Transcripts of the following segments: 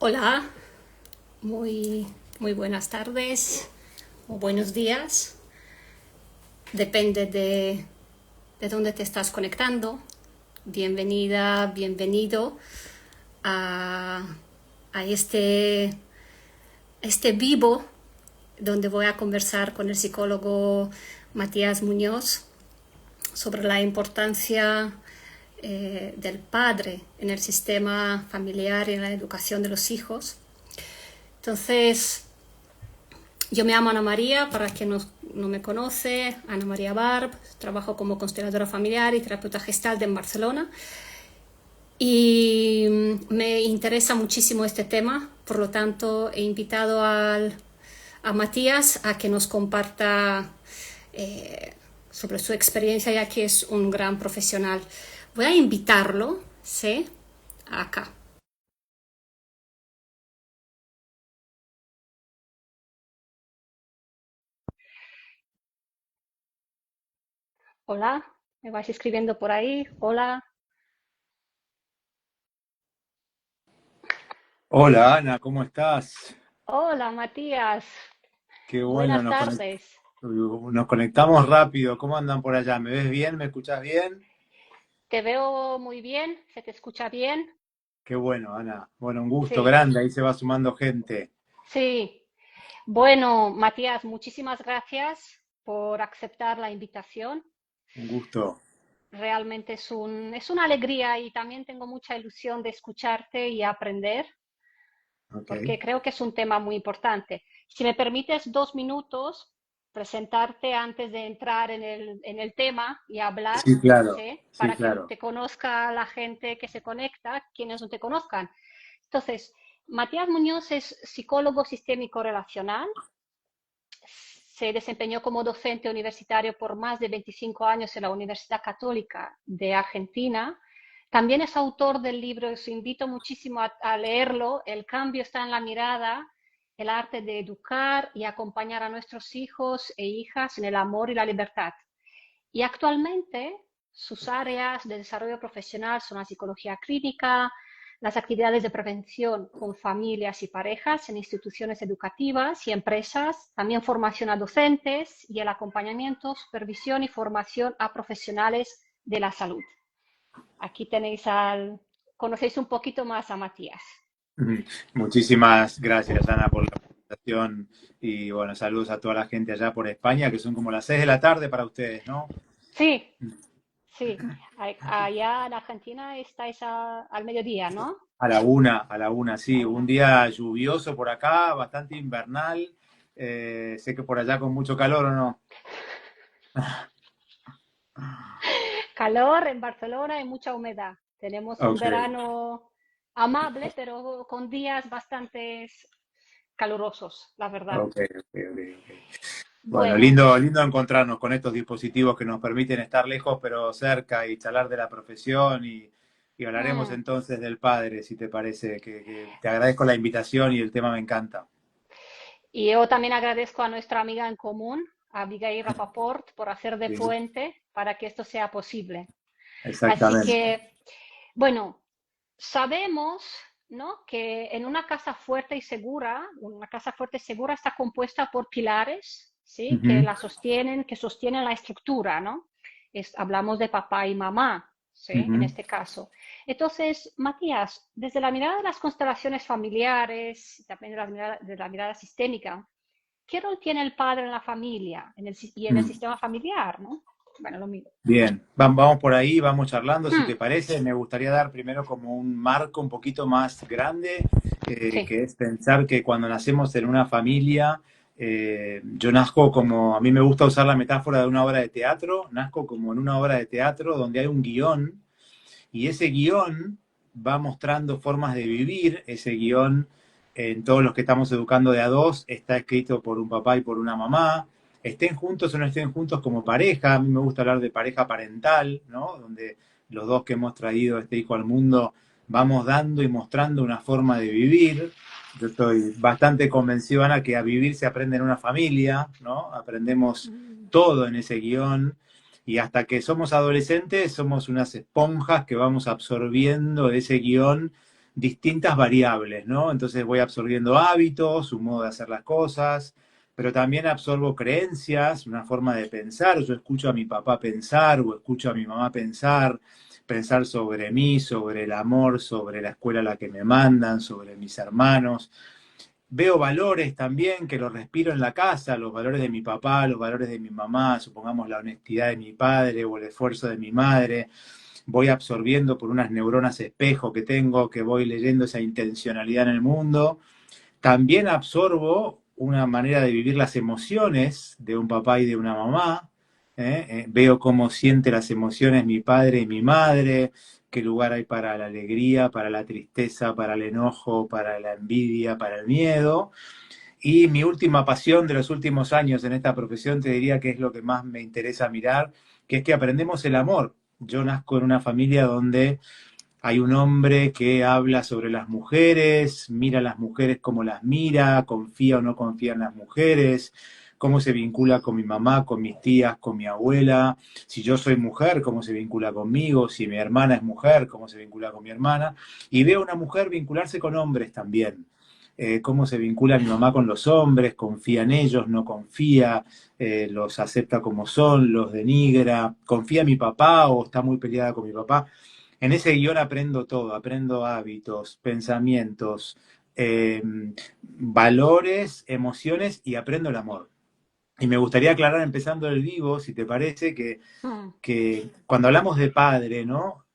Hola, muy buenas tardes o buenos días. Depende de dónde te estás conectando. Bienvenida, bienvenido a, a este vivo donde voy a conversar con el psicólogo Matías Muñoz sobre la importancia del padre en el sistema familiar y en la educación de los hijos. Entonces, yo me llamo Ana María, para quien no me conoce, Ana María Barb, trabajo como consteladora familiar y terapeuta gestalt en Barcelona y me interesa muchísimo este tema, por lo tanto he invitado a Matías a que nos comparta sobre su experiencia, ya que es un gran profesional. Voy a invitarlo, ¿sí? Acá. Hola, me vais escribiendo por ahí. Hola, Hola Ana, ¿cómo estás? hola Matías, Qué bueno, buenas tardes. nos conectamos rápido. ¿Cómo andan por allá? ¿Me ves bien? ¿Me escuchás bien? Te veo muy bien, se te escucha bien. Qué bueno, Ana. Bueno, un gusto Sí, grande, ahí se va sumando gente. sí. Bueno, Matías, muchísimas gracias por aceptar la invitación. Un gusto. Realmente es una alegría y también tengo mucha ilusión de escucharte y aprender, Ok. porque creo que es un tema muy importante. Si me permites 2 minutos, presentarte antes de entrar en el tema y hablar, Sí, claro. ¿sí? Sí, Para que claro. te conozca la gente que se conecta, quienes no te conozcan. Entonces, Matías Muñoz es psicólogo sistémico relacional, se desempeñó como docente universitario por más de 25 años en la Universidad Católica de Argentina. También es autor del libro, os invito muchísimo a leerlo, El cambio está en la mirada, el arte de educar y acompañar a nuestros hijos e hijas en el amor y la libertad. Y actualmente sus áreas de desarrollo profesional son la psicología clínica, las actividades de prevención con familias y parejas en instituciones educativas y empresas, también formación a docentes y el acompañamiento, supervisión y formación a profesionales de la salud. Aquí conocéis un poquito más a Matías. Ujú. Muchísimas gracias, Ana, por la presentación. Y bueno, saludos a toda la gente allá por España, que son como las 6 de la tarde para ustedes, ¿no? Sí, sí, allá en Argentina estáis al mediodía, ¿no? A la una, La sí. Un una. día lluvioso por acá, bastante invernal. Sé que por allá con mucho calor, ¿o no? Calor en Barcelona y mucha humedad. Tenemos un Ok, verano amable, pero con días bastante calurosos, la verdad. ok, ok. Bueno, Bueno, lindo encontrarnos con estos dispositivos que nos permiten estar lejos pero cerca y charlar de la profesión y hablaremos mm, entonces del padre, si te parece, que te agradezco la invitación y el tema me encanta. y yo también agradezco a nuestra amiga en común, a Abigail Rapaport, por hacer de Bien, puente para que esto sea posible. Así exactamente. que, bueno, sabemos, ¿no?, que en una casa fuerte y segura está compuesta por pilares, ¿sí?, que Ujú, la sostienen, que sostienen la estructura, ¿no? Hablamos de papá y mamá, ¿sí?, en ujú. este caso. Entonces, Matías, desde la mirada de las constelaciones familiares, también de la mirada sistémica, ¿qué rol tiene el padre en la familia y en el Mm. sistema familiar, ¿no? Bueno, lo mismo. Bien, vamos por ahí, vamos charlando, si Hmm, te parece. Me gustaría dar primero como un marco un poquito más grande, sí. que es pensar que cuando nacemos en una familia, yo nazco como, a mí me gusta usar la metáfora de una obra de teatro, nazco como en una obra de teatro donde hay un guión y ese guión va mostrando formas de vivir, ese guión en todos los que estamos educando de a dos está escrito por un papá y por una mamá, estén juntos o no estén juntos como pareja, a mí me gusta hablar de pareja parental, ¿no? Donde los dos que hemos traído este hijo al mundo vamos dando y mostrando una forma de vivir. Yo estoy bastante convencido, Ana, que a vivir se aprende en una familia, ¿no? Aprendemos Mm, todo en ese guión y hasta que somos adolescentes somos unas esponjas que vamos absorbiendo ese guión distintas variables, ¿no? Entonces voy absorbiendo hábitos, un modo de hacer las cosas, pero también absorbo creencias, una forma de pensar. Yo escucho a mi papá pensar o escucho a mi mamá pensar, pensar sobre mí, sobre el amor, sobre la escuela a la que me mandan, sobre mis hermanos. Veo valores también que los respiro en la casa, los valores de mi papá, los valores de mi mamá, supongamos la honestidad de mi padre o el esfuerzo de mi madre. Voy absorbiendo por unas neuronas espejo que tengo, que voy leyendo esa intencionalidad en el mundo. También absorbo una manera de vivir las emociones de un papá y de una mamá. Veo cómo siente las emociones mi padre y mi madre, qué lugar hay para la alegría, para la tristeza, para el enojo, para la envidia, para el miedo. Y mi última pasión de los últimos años en esta profesión, te diría que es lo que más me interesa mirar, que es que aprendemos el amor. Yo nazco en una familia donde hay un hombre que habla sobre las mujeres, mira a las mujeres como las mira, confía o no confía en las mujeres, cómo se vincula con mi mamá, con mis tías, con mi abuela, si yo soy mujer, cómo se vincula conmigo, si mi hermana es mujer, cómo se vincula con mi hermana, y veo a una mujer vincularse con hombres también. Cómo se vincula mi mamá con los hombres, confía en ellos, no confía, los acepta como son, los denigra, confía en mi papá o está muy peleada con mi papá. En ese guión aprendo todo, aprendo hábitos, pensamientos, valores, emociones y aprendo el amor. Y me gustaría aclarar empezando el vivo, si te parece, Mm. que cuando hablamos de padre, ¿no?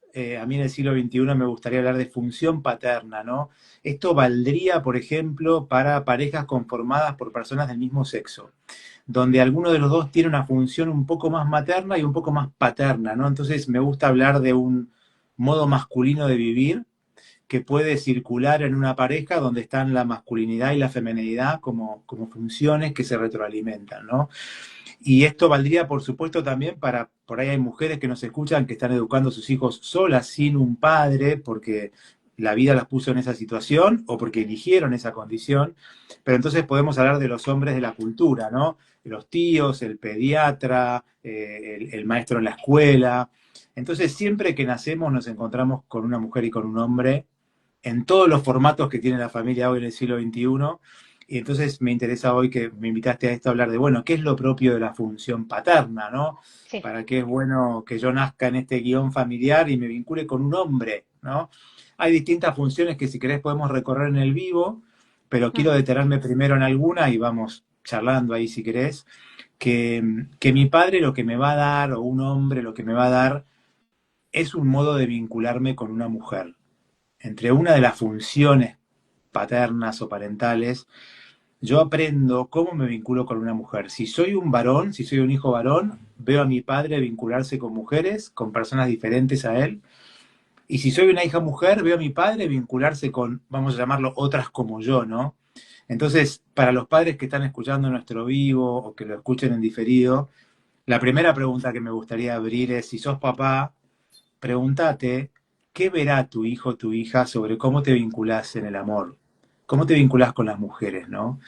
A mí en el siglo XXI me gustaría hablar de función paterna, ¿no? Esto valdría, por ejemplo, para parejas conformadas por personas del mismo sexo, donde alguno de los dos tiene una función un poco más materna y un poco más paterna, ¿no? Entonces me gusta hablar de un modo masculino de vivir que puede circular en una pareja donde están la masculinidad y la feminidad como funciones que se retroalimentan, ¿no? Y esto valdría, por supuesto, también para, por ahí hay mujeres que nos escuchan que están educando a sus hijos solas, sin un padre, porque la vida las puso en esa situación o porque eligieron esa condición. Pero entonces podemos hablar de los hombres de la cultura, ¿no? Los tíos, el pediatra, el maestro en la escuela. Entonces, siempre que nacemos nos encontramos con una mujer y con un hombre en todos los formatos que tiene la familia hoy en el siglo XXI. Y entonces me interesa hoy que me invitaste a esto a hablar de, bueno, ¿qué es lo propio de la función paterna, ¿no? Sí. ¿Para qué es bueno que yo nazca en este guión familiar y me vincule con un hombre, ¿no? Hay distintas funciones que si querés podemos recorrer en el vivo, pero quiero Mm. detenerme primero en alguna y vamos charlando ahí si querés, que mi padre lo que me va a dar, o un hombre lo que me va a dar, es un modo de vincularme con una mujer. Entre una de las funciones paternas o parentales, yo aprendo cómo me vinculo con una mujer. Si soy un varón, si soy un hijo varón, veo a mi padre vincularse con mujeres, con personas diferentes a él. Y si soy una hija mujer, veo a mi padre vincularse con, vamos a llamarlo, otras como yo, ¿no? Entonces, para los padres que están escuchando nuestro vivo o que lo escuchen en diferido, la primera pregunta que me gustaría abrir es, si sos papá, pregúntate, ¿qué verá tu hijo o tu hija sobre cómo te vinculás en el amor? ¿Cómo te vinculás con las mujeres, no?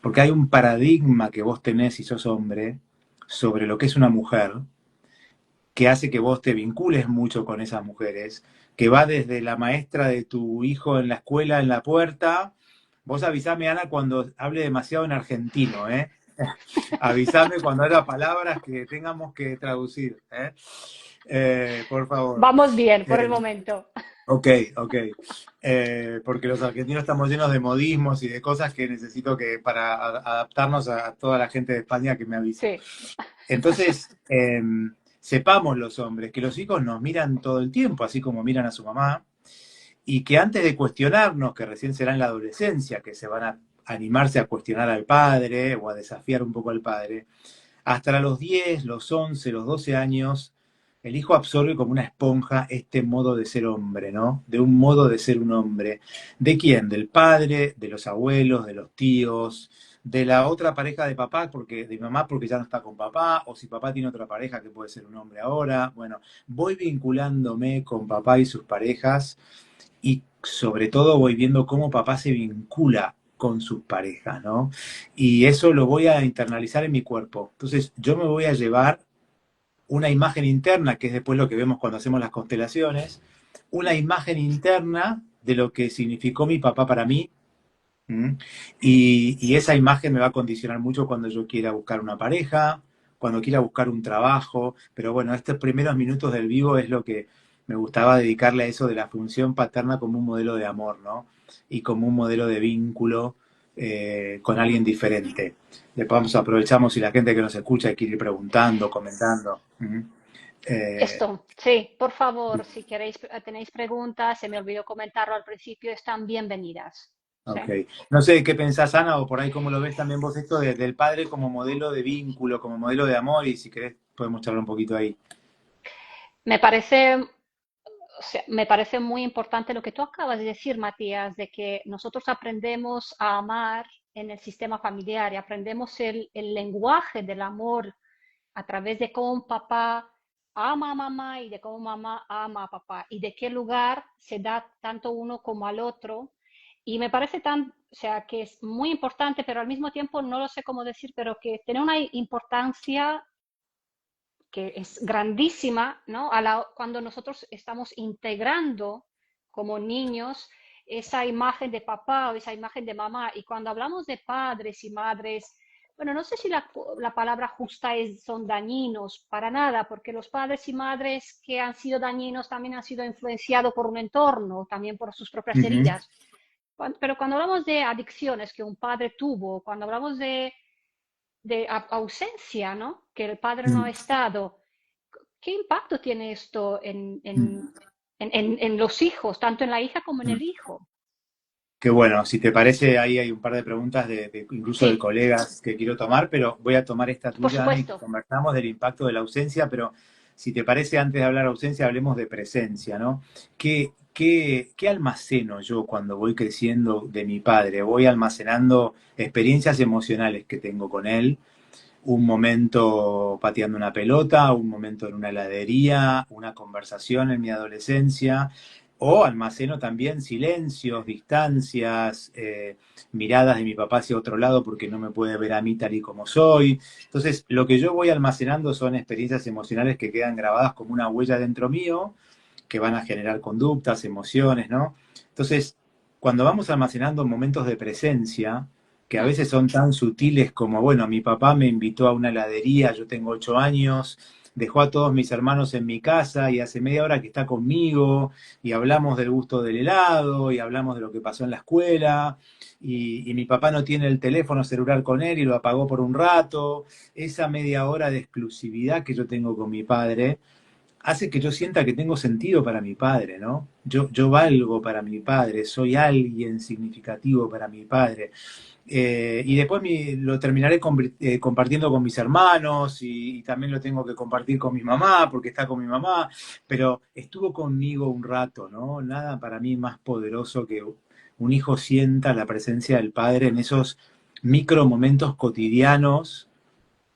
Porque hay un paradigma que vos tenés si sos hombre sobre lo que es una mujer, que hace que vos te vincules mucho con esas mujeres, que va desde la maestra de tu hijo en la escuela, en la puerta. Vos avisame, Ana, cuando hable demasiado en argentino, ¿eh? Avísame cuando haya palabras que tengamos que traducir, ¿eh? Por favor. Vamos bien por el Eh, momento. ok, ok. Porque los argentinos estamos llenos de modismos y de cosas que necesito que para adaptarnos a toda la gente de España que me avise. Sí. Entonces, sepamos los hombres que los hijos nos miran todo el tiempo, así como miran a su mamá, y que antes de cuestionarnos, que recién será en la adolescencia, que se van a animarse a cuestionar al padre o a desafiar un poco al padre, hasta los 10, los 11, los 12 años, el hijo absorbe como una esponja este modo de ser hombre, ¿no? De un modo de ser un hombre. ¿De quién? Del padre, de los abuelos, de los tíos, de la otra pareja de papá, porque de mamá porque ya no está con papá, o si papá tiene otra pareja que puede ser un hombre ahora. Bueno, voy vinculándome con papá y sus parejas y sobre todo voy viendo cómo papá se vincula con sus parejas, ¿no? Y eso lo voy a internalizar en mi cuerpo. Entonces yo me voy a llevar una imagen interna, que es después lo que vemos cuando hacemos las constelaciones, una imagen interna de lo que significó mi papá para mí. ¿Mm? Y esa imagen me va a condicionar mucho cuando yo quiera buscar una pareja, cuando quiera buscar un trabajo, pero bueno, estos primeros minutos del vivo es lo que me gustaba dedicarle a eso de la función paterna como un modelo de amor, ¿no? Y como un modelo de vínculo con alguien diferente. Después vamos, aprovechamos si la gente que nos escucha quiere ir preguntando, comentando. ¿Mm? Eh, Esto, sí, por favor, si queréis, tenéis preguntas, se me olvidó comentarlo al principio, están bienvenidas. ¿Sí? Ok. No sé qué pensás, Ana, o por ahí cómo lo ves también vos esto del padre como modelo de vínculo, como modelo de amor, y si querés podemos charlar un poquito ahí. Me parece, o sea, me parece muy importante lo que tú acabas de decir, Matías, de que nosotros aprendemos a amar en el sistema familiar y aprendemos el lenguaje del amor a través de cómo un papá ama a mamá y de cómo mamá ama a papá y de qué lugar se da tanto uno como al otro. Y me parece tan, o sea, que es muy importante, pero al mismo tiempo no lo sé cómo decir, pero que tiene una importancia que es grandísima, ¿no? Cuando nosotros estamos integrando como niños esa imagen de papá o esa imagen de mamá. Y cuando hablamos de padres y madres, bueno, no sé si la palabra justa es son dañinos, para nada, porque los padres y madres que han sido dañinos también han sido influenciados por un entorno, también por sus propias Ujú. heridas. Pero cuando hablamos de adicciones que un padre tuvo, cuando hablamos de ausencia, ¿no? Que el padre no ha Mm, estado. ¿Qué impacto tiene esto mm, en los hijos, tanto en la hija como en mm. el hijo? Qué bueno, si te parece, ahí hay un par de preguntas incluso de Sí, colegas que quiero tomar, pero voy a tomar esta por tuya, Ana, y supuesto. conversamos del impacto de la ausencia, pero si te parece, antes de hablar de ausencia, hablemos de presencia, ¿no? ¿Qué almaceno yo cuando voy creciendo de mi padre? Voy almacenando experiencias emocionales que tengo con él, un momento pateando una pelota, un momento en una heladería, una conversación en mi adolescencia, o almaceno también silencios, distancias, miradas de mi papá hacia otro lado porque no me puede ver a mí tal y como soy. Entonces, lo que yo voy almacenando son experiencias emocionales que quedan grabadas como una huella dentro mío, que van a generar conductas, emociones, ¿no? Entonces, cuando vamos almacenando momentos de presencia, que a Mm, veces son tan sutiles como, bueno, mi papá me invitó a una heladería, yo tengo 8 años, dejó a todos mis hermanos en mi casa y hace media hora que está conmigo y hablamos del gusto del helado y hablamos de lo que pasó en la escuela y mi papá no tiene el teléfono celular con él y lo apagó por un rato. Esa media hora de exclusividad que yo tengo con mi padre hace que yo sienta que tengo sentido para mi padre, ¿no? Yo valgo para mi padre, soy alguien significativo para mi padre. Y después lo terminaré compartiendo con mis hermanos y también lo tengo que compartir con mi mamá porque está con mi mamá, pero estuvo conmigo un rato, ¿no? Nada para mí más poderoso que un hijo sienta la presencia del padre en esos micro momentos cotidianos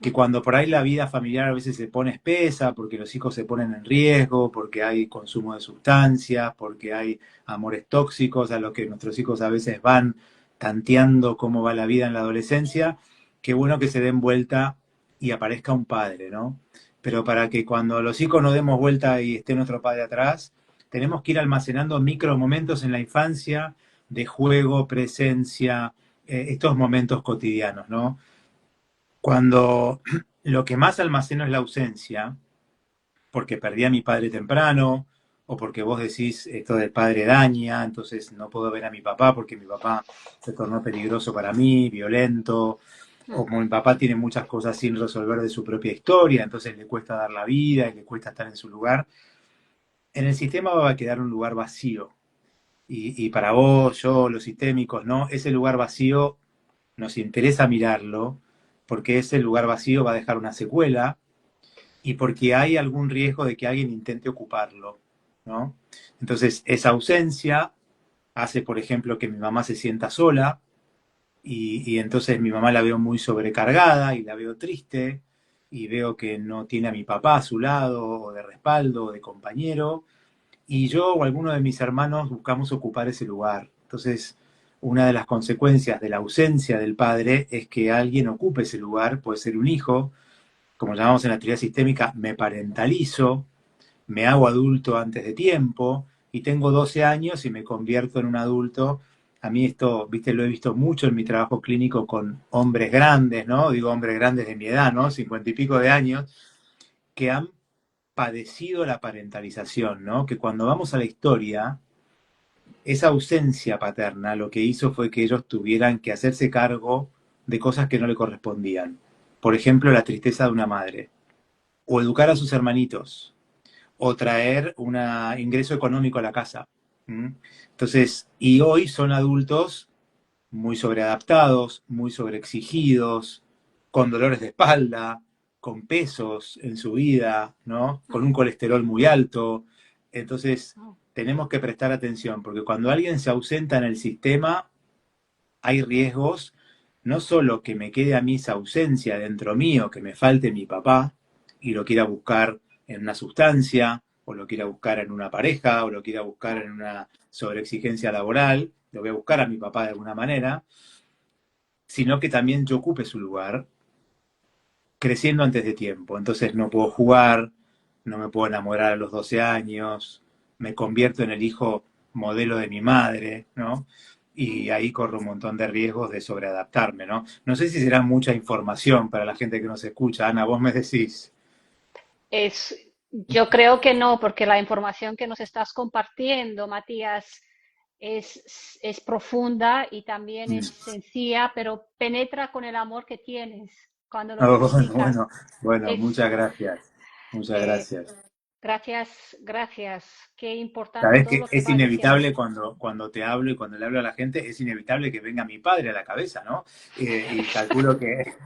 que mm. cuando por ahí la vida familiar a veces se pone espesa, porque los hijos se ponen en riesgo, porque hay consumo de sustancias, porque hay amores tóxicos a los que nuestros hijos a veces van tanteando cómo va la vida en la adolescencia, qué bueno que se den vuelta y aparezca un padre, ¿no? Pero para que cuando los hijos nos demos vuelta y esté nuestro padre atrás, tenemos que ir almacenando micro momentos en la infancia de juego, presencia, estos momentos cotidianos, ¿no? Cuando lo que más almaceno es la ausencia, porque perdí a mi padre temprano, o porque vos decís esto del padre daña, entonces no puedo ver a mi papá porque mi papá se tornó peligroso para mí, violento, o Mm. como mi papá tiene muchas cosas sin resolver de su propia historia, entonces le cuesta dar la vida y le cuesta estar en su lugar, en el sistema va a quedar un lugar vacío. Y para vos, yo, los sistémicos, ¿no? Ese lugar vacío nos interesa mirarlo, porque ese lugar vacío va a dejar una secuela y porque hay algún riesgo de que alguien intente ocuparlo, ¿no? Entonces, esa ausencia hace, por ejemplo, que mi mamá se sienta sola y entonces mi mamá la veo muy sobrecargada y la veo triste y veo que no tiene a mi papá a su lado o de respaldo o de compañero y yo o alguno de mis hermanos buscamos ocupar ese lugar. Entonces, una de las consecuencias de la ausencia del padre es que alguien ocupe ese lugar, puede ser un hijo, como llamamos en la teoría sistémica, me parentalizo, me hago adulto antes de tiempo, y tengo 12 años y me convierto en un adulto. A mí esto, viste, lo he visto mucho en mi trabajo clínico con hombres grandes, ¿no? Digo hombres grandes de mi edad, ¿no? 50 y pico de años, que han padecido la parentalización, ¿no? Que cuando vamos a la historia, esa ausencia paterna lo que hizo fue que ellos tuvieran que hacerse cargo de cosas que no le correspondían. Por ejemplo, la tristeza de una madre, o educar a sus hermanitos, o traer un ingreso económico a la casa. ¿Mm? Entonces, y hoy son adultos muy sobreadaptados, muy sobreexigidos, con dolores de espalda, con pesos en su vida, ¿no? Con un colesterol muy alto. Entonces, tenemos que prestar atención, porque cuando alguien se ausenta en el sistema, hay riesgos, no solo que me quede a mí esa ausencia dentro mío, que me falte mi papá y lo quiera buscar en una sustancia, o lo quiera buscar en una pareja, o lo quiera buscar en una sobreexigencia laboral, lo voy a buscar a mi papá de alguna manera, sino que también yo ocupe su lugar creciendo antes de tiempo. Entonces no puedo jugar, no me puedo enamorar a los 12 años, me convierto en el hijo modelo de mi madre, ¿no? Y ahí corro un montón de riesgos de sobreadaptarme, ¿no? No sé si será mucha información para la gente que nos escucha. Ana, vos me decís. Yo creo que no, porque la información que nos estás compartiendo, Matías, es profunda y también es Mm. sencilla, pero penetra con el amor que tienes cuando lo Oh, explicas. bueno, Es, muchas gracias. Muchas eh, gracias. gracias, gracias. Qué importante Sabés todo que lo que es vas diciendo. inevitable cuando te hablo y cuando le hablo a la gente, es inevitable que venga mi padre a la cabeza, ¿no? Y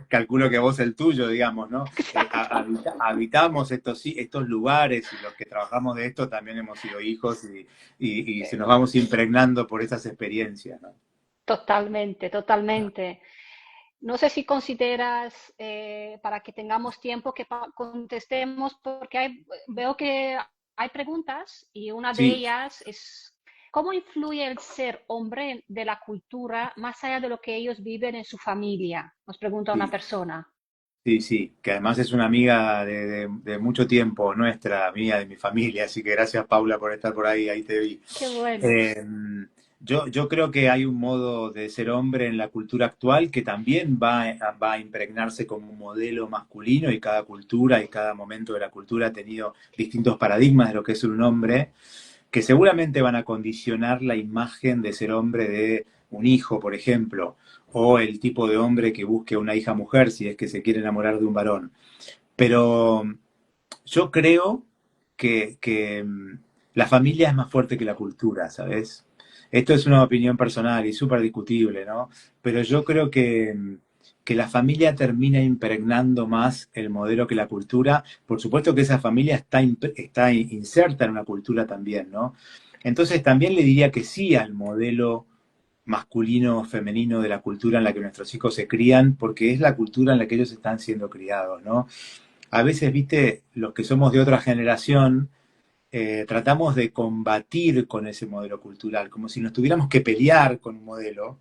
calculo que vos el tuyo, digamos, ¿no? Exacto. Habitamos estos lugares y los que trabajamos de esto también hemos sido hijos y se nos vamos impregnando por esas experiencias, ¿no? Totalmente, totalmente. No sé si consideras, para que tengamos tiempo, que contestemos, porque veo que hay preguntas y una de Sí, ellas es, ¿cómo influye el ser hombre de la cultura más allá de lo que ellos viven en su familia? Nos pregunta una sí. persona. Sí, sí, que además es una amiga de mucho tiempo nuestra, mía, de mi familia, así que gracias Paula por estar por ahí, ahí te vi. Qué bueno. Eh, yo creo que hay un modo de ser hombre en la cultura actual que también va a impregnarse como un modelo masculino y cada cultura y cada momento de la cultura ha tenido distintos paradigmas de lo que es un hombre que seguramente van a condicionar la imagen de ser hombre de un hijo, por ejemplo, o el tipo de hombre que busque una hija mujer si es que se quiere enamorar de un varón. Pero yo creo que la familia es más fuerte que la cultura, ¿sabes? Esto es una opinión personal y súper discutible, ¿no? Pero yo creo que la familia termina impregnando más el modelo que la cultura. Por supuesto que esa familia está inserta en una cultura también, ¿no? Entonces también le diría que sí al modelo masculino o femenino de la cultura en la que nuestros hijos se crían, porque es la cultura en la que ellos están siendo criados, ¿no? A veces, viste, los que somos de otra generación, tratamos de combatir con ese modelo cultural, como si nos tuviéramos que pelear con un modelo.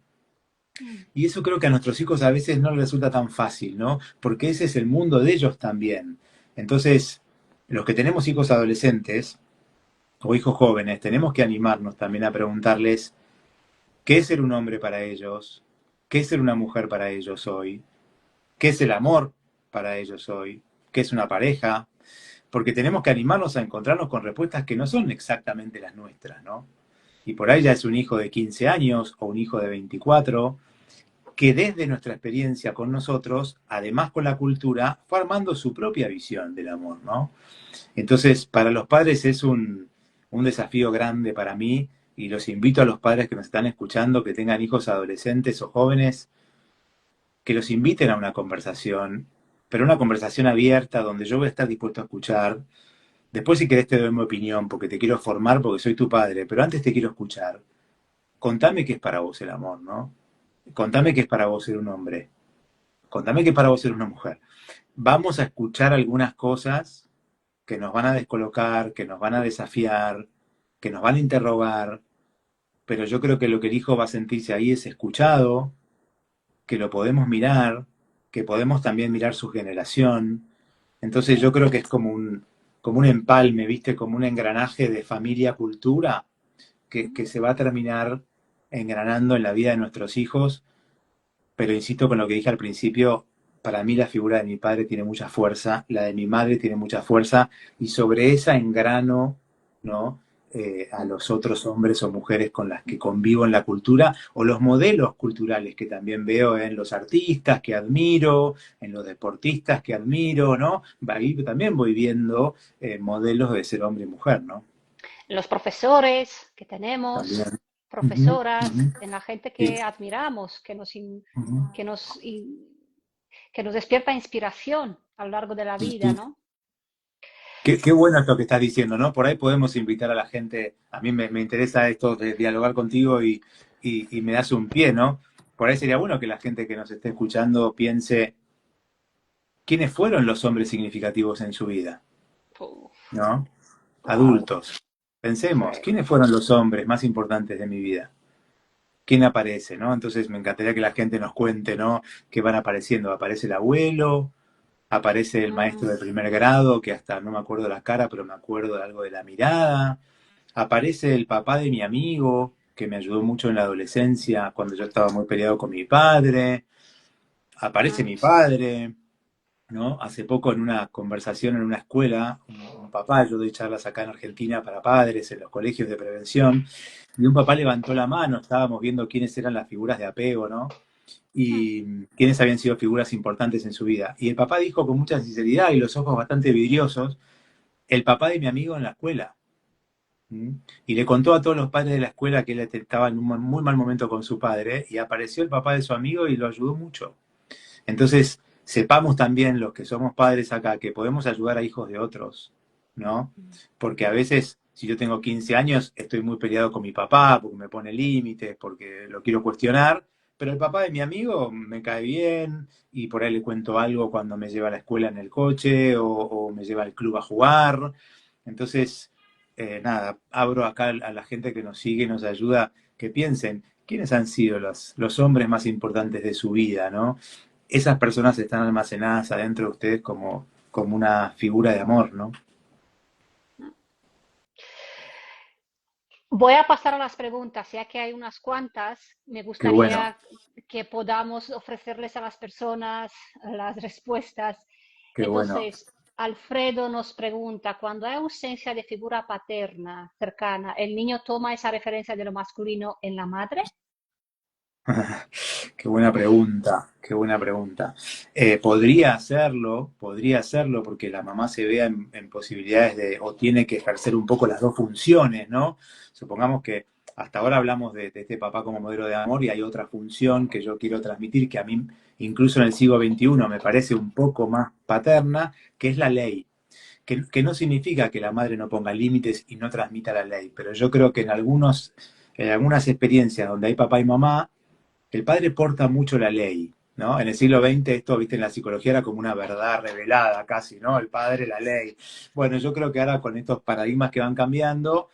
Mm. Y eso creo que a nuestros hijos a veces no les resulta tan fácil, ¿no? Porque ese es el mundo de ellos también. Entonces, los que tenemos hijos adolescentes o hijos jóvenes, tenemos que animarnos también a preguntarles qué es ser un hombre para ellos, qué es ser una mujer para ellos hoy, qué es el amor para ellos hoy, qué es una pareja, porque tenemos que animarnos a encontrarnos con respuestas que no son exactamente las nuestras, ¿no? Y por ahí ya es un hijo de 15 años o un hijo de 24 que desde nuestra experiencia con nosotros, además con la cultura, fue armando su propia visión del amor, ¿no? Entonces, para los padres es un desafío grande para mí y los invito a los padres que nos están escuchando, que tengan hijos adolescentes o jóvenes, que los inviten a una conversación, pero una conversación abierta donde yo voy a estar dispuesto a escuchar. Después, si querés, te doy mi opinión, porque te quiero formar, porque soy tu padre, pero antes te quiero escuchar. Contame qué es para vos el amor, ¿no? Contame qué es para vos ser un hombre. Contame qué es para vos ser una mujer. Vamos a escuchar algunas cosas que nos van a descolocar, que nos van a desafiar, que nos van a interrogar, pero yo creo que lo que el hijo va a sentirse ahí es escuchado, que lo podemos mirar, que podemos también mirar su generación. Entonces yo creo que es como un empalme, ¿viste? Como un engranaje de familia-cultura que se va a terminar engranando en la vida de nuestros hijos, pero insisto con lo que dije al principio, para mí la figura de mi padre tiene mucha fuerza, la de mi madre tiene mucha fuerza, y sobre esa engrano, ¿no? A los otros hombres o mujeres con las que convivo en la cultura, o los modelos culturales que también veo en los artistas que admiro, en los deportistas que admiro, ¿no? Ahí también voy viendo modelos de ser hombre y mujer, ¿no? Los profesores que tenemos, También. Ujú, profesoras, ujú. en la gente Sí. que admiramos, Ujú. que nos, que nos despierta inspiración a lo largo de la vida, Sí. ¿no? Qué bueno esto que estás diciendo, ¿no? Por ahí podemos invitar a la gente, a mí me interesa esto de dialogar contigo y me das un pie, ¿no? Por ahí sería bueno que la gente que nos esté escuchando piense quiénes fueron los hombres significativos en su vida, Uf, ¿no? wow. Adultos. Sí. Pensemos, ¿quiénes fueron los hombres más importantes de mi vida? ¿Quién aparece, no? Entonces me encantaría que la gente nos cuente, ¿no? ¿Qué van apareciendo? ¿Aparece el abuelo? Aparece el maestro Mm, de primer grado, que hasta no me acuerdo la cara, pero me acuerdo de algo de la mirada. Aparece el papá de mi amigo, que me ayudó mucho en la adolescencia, cuando yo estaba muy peleado con mi padre. Aparece mi padre, ¿no? Hace poco en una conversación en una escuela, un papá, yo doy charlas acá en Argentina para padres, en los colegios de prevención, y un papá levantó la mano, estábamos viendo quiénes eran las figuras de apego, ¿no? mm, Y quiénes habían sido figuras importantes en su vida. Y el papá dijo con mucha sinceridad y los ojos bastante vidriosos, el papá de mi amigo en la escuela. ¿Mm? Y le contó a todos los padres de la escuela que él estaba en un muy mal momento con su padre y apareció el papá de su amigo y lo ayudó mucho. Entonces, sepamos también los que somos padres acá que podemos ayudar a hijos de otros, ¿no? Porque a veces, si yo tengo 15 años, estoy muy peleado con mi papá porque me pone límites, porque lo quiero cuestionar, pero el papá de mi amigo me cae bien y por ahí le cuento algo cuando me lleva a la escuela en el coche o me lleva al club a jugar. Entonces, nada, abro acá a la gente que nos sigue y nos ayuda, que piensen, ¿quiénes han sido los hombres más importantes de su vida, ¿no? Esas personas están almacenadas adentro de ustedes como una figura de amor, ¿no? mm. Voy a pasar a las preguntas, ya que hay unas cuantas. Me Qué bueno, gustaría que podamos ofrecerles a las personas las respuestas. qué bueno. Entonces, Alfredo nos pregunta, cuando hay ausencia de figura paterna cercana, ¿el niño toma esa referencia de lo masculino en la madre? Qué buena pregunta, qué buena pregunta. Podría hacerlo porque la mamá se vea en posibilidades de, o tiene que ejercer un poco las dos funciones, ¿no? Supongamos que hasta ahora hablamos de este papá como modelo de amor y hay otra función que yo quiero transmitir que a mí, incluso en el siglo XXI, me parece un poco más paterna, que es la ley. Que no significa que la madre no ponga límites y no transmita la ley, pero yo creo que en algunas experiencias donde hay papá y mamá, el padre porta mucho la ley, ¿no? En el siglo XX esto, viste, en la psicología era como una verdad revelada casi, ¿no? El padre, la ley. Bueno, yo creo que ahora con estos paradigmas que van cambiando,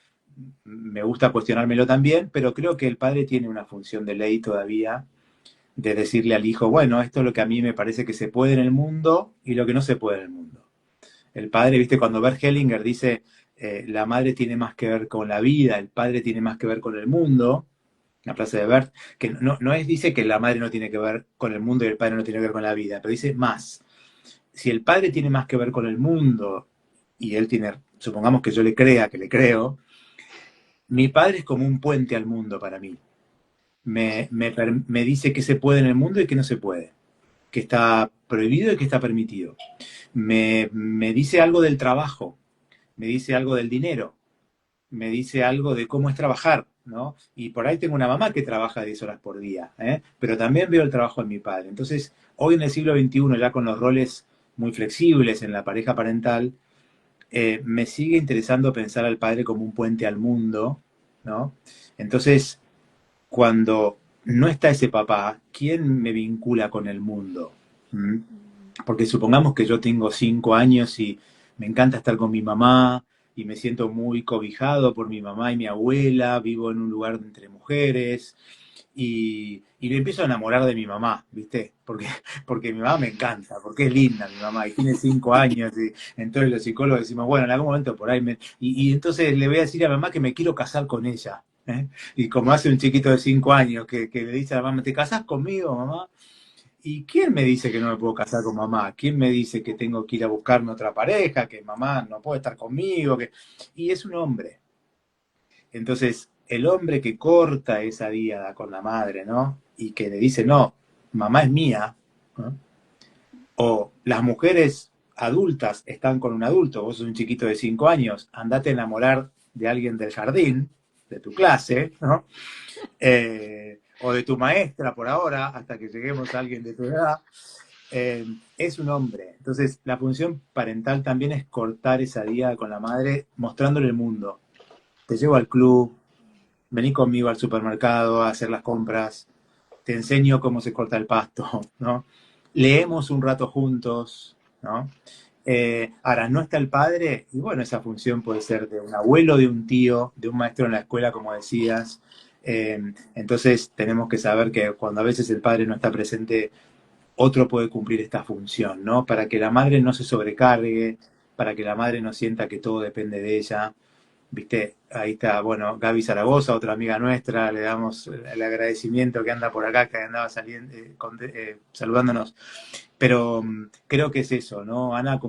me gusta cuestionármelo también, pero creo que el padre tiene una función de ley todavía, de decirle al hijo, bueno, esto es lo que a mí me parece que se puede en el mundo y lo que no se puede en el mundo. El padre, viste, cuando Bert Hellinger dice, la madre tiene más que ver con la vida, el padre tiene más que ver con el mundo, la frase de Bert, que no es, dice que la madre no tiene que ver con el mundo y el padre no tiene que ver con la vida, pero dice más. Si el padre tiene más que ver con el mundo y él tiene, supongamos que yo le crea, que le creo, mi padre es como un puente al mundo para mí. Me dice qué se puede en el mundo y qué no se puede, qué está prohibido y qué está permitido. Me dice algo del trabajo, me dice algo del dinero, me dice algo de cómo es trabajar, ¿no? Y por ahí tengo una mamá que trabaja 10 horas por día, ¿eh? Pero también veo el trabajo de mi padre. Entonces, hoy en el siglo XXI, ya con los roles muy flexibles en la pareja parental, me sigue interesando pensar al padre como un puente al mundo, ¿no? Entonces, cuando no está ese papá, ¿quién me vincula con el mundo? ¿Mm? Porque supongamos que yo tengo 5 años y me encanta estar con mi mamá y me siento muy cobijado por mi mamá y mi abuela, vivo en un lugar entre mujeres y me empiezo a enamorar de mi mamá, ¿viste? Porque mi mamá me encanta, porque es linda mi mamá y tiene 5 años y entonces los psicólogos decimos, bueno, en algún momento por ahí y entonces le voy a decir a mi mamá que me quiero casar con ella. ¿eh? Y como hace un chiquito de 5 años que le dice a la mamá, ¿te casás conmigo, mamá? ¿Y quién me dice que no me puedo casar con mamá? ¿Quién me dice que tengo que ir a buscarme otra pareja, que mamá no puede estar conmigo? Y es un hombre. Entonces, el hombre que corta esa diada con la madre, ¿no? Y que le dice, no, mamá es mía, ¿no? O las mujeres adultas están con un adulto, vos sos un chiquito de 5 años, andate a enamorar de alguien del jardín, de tu clase, ¿no? O de tu maestra por ahora, hasta que lleguemos a alguien de tu edad, es un hombre. Entonces, la función parental también es cortar esa diada con la madre, mostrándole el mundo. Te llevo al club, vení conmigo al supermercado a hacer las compras, te enseño cómo se corta el pasto, ¿no? Leemos un rato juntos, ¿no? Ahora, no está el padre, y bueno, esa función puede ser de un abuelo, de un tío, de un maestro en la escuela, como decías. Entonces, tenemos que saber que cuando a veces el padre no está presente, otro puede cumplir esta función, ¿no? Para que la madre no se sobrecargue, para que la madre no sienta que todo depende de ella. Viste, ahí está, bueno, Gaby Zaragoza, otra amiga nuestra, le damos el agradecimiento que anda por acá, que andaba saliendo, saludándonos. Pero creo que es eso, ¿no, Ana?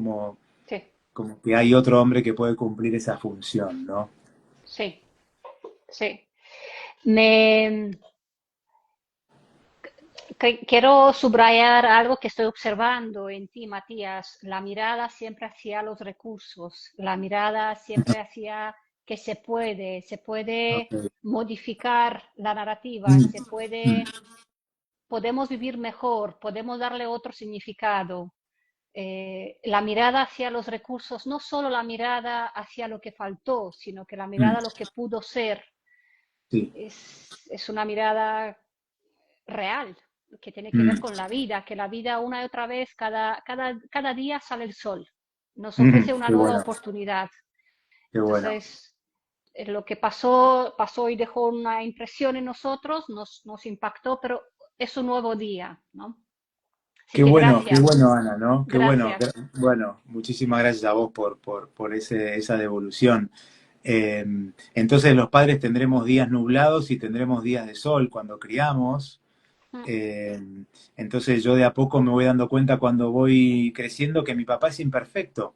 Sí, Como que hay otro hombre que puede cumplir esa función, ¿no? sí, sí. Me, quiero subrayar algo que estoy observando en ti, Matías, la mirada siempre hacia los recursos, la mirada siempre hacia que se puede Ok. modificar la narrativa, Mm, se mm, puede, podemos vivir mejor, podemos darle otro significado. La mirada hacia los recursos, no solo la mirada hacia lo que faltó, sino que la mm, mirada a lo que pudo ser, sí. es una mirada real, que tiene que ver Mm, con la vida, que la vida una y otra vez, cada día sale el sol, nos ofrece una qué nueva bueno, oportunidad. qué bueno. Entonces, lo que pasó y dejó una impresión en nosotros, nos impactó, pero es un nuevo día, ¿no? Así que Qué gracias, bueno, Ana, ¿no? Qué bueno. gracias. Bueno, muchísimas gracias a vos por esa devolución. Entonces los padres tendremos días nublados y tendremos días de sol cuando criamos. Mm, Eh, entonces yo de a poco me voy dando cuenta cuando voy creciendo que mi papá es imperfecto.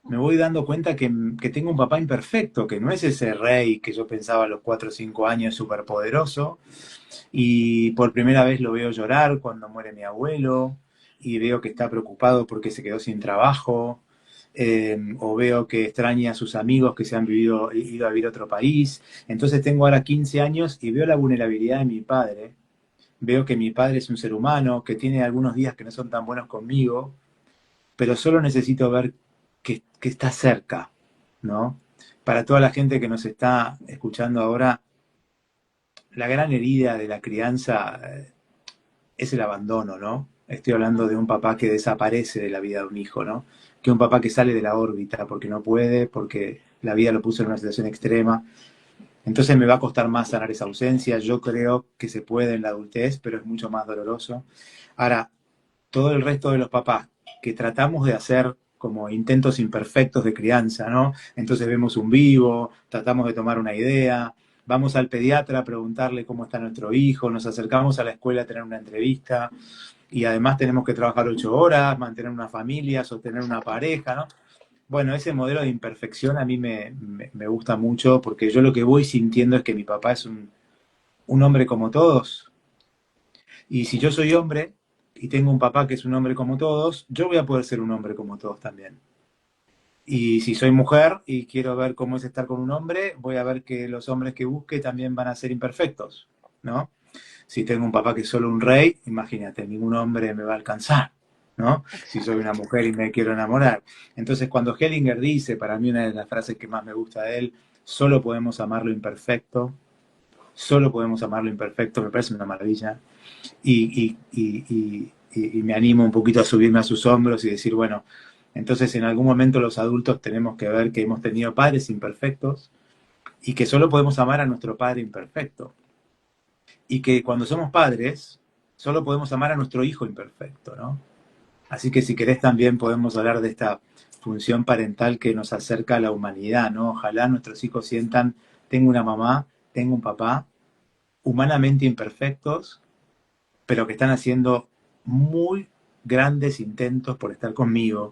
Me mm, voy dando cuenta que tengo un papá imperfecto, que no es ese rey que yo pensaba a los 4 o 5 años superpoderoso. Y por primera vez lo veo llorar cuando muere mi abuelo y veo que está preocupado porque se quedó sin trabajo. O veo que extraña a sus amigos que se han ido a vivir a otro país. Entonces tengo ahora 15 años y veo la vulnerabilidad de mi padre. Veo que mi padre es un ser humano, que tiene algunos días que no son tan buenos conmigo, pero solo necesito ver que está cerca, ¿no? Para toda la gente que nos está escuchando ahora, la gran herida de la crianza es el abandono, ¿no? Estoy hablando mm. de un papá que desaparece de la vida de un hijo, ¿no? Que un papá que sale de la órbita porque no puede, porque la vida lo puso en una situación extrema. Entonces me va a costar más sanar esa ausencia. Yo creo que se puede en la adultez, pero es mucho más doloroso. Ahora, todo el resto de los papás que tratamos de hacer como intentos imperfectos de crianza, ¿no? Entonces vemos un vivo, tratamos de tomar una idea, vamos al pediatra a preguntarle cómo está nuestro hijo, nos acercamos a la escuela a tener una entrevista y además tenemos que trabajar 8 horas, mantener una familia, sostener una Exacto. pareja, ¿no? Bueno, ese modelo de imperfección a mí me gusta mucho porque yo lo que voy sintiendo es que mi papá es un hombre como todos, y si yo soy hombre y tengo un papá que es un hombre como todos, yo voy a poder ser un hombre como todos también. Y si soy mujer y quiero ver cómo es estar con un hombre, voy a ver que los hombres que busque también van a ser imperfectos, ¿no? Si tengo un papá que es solo un rey, imagínate, ningún hombre me va a alcanzar, ¿no? Si soy Exacto. una mujer y me quiero enamorar. Entonces, cuando Hellinger dice, para mí una de las frases que más me gusta de él, solo podemos amar lo imperfecto, solo podemos amar lo imperfecto, me parece una maravilla. Y me animo un poquito a subirme a sus hombros y decir, bueno, entonces en algún momento los adultos tenemos que ver que hemos tenido padres imperfectos y que solo podemos amar a nuestro padre imperfecto. Y que cuando somos padres, solo podemos amar a nuestro hijo imperfecto, ¿no? Así que si querés también podemos hablar de esta función parental que nos acerca a la humanidad, ¿no? Ojalá nuestros hijos sientan, tengo una mamá, tengo un papá, humanamente imperfectos, pero que están haciendo muy grandes intentos por estar conmigo,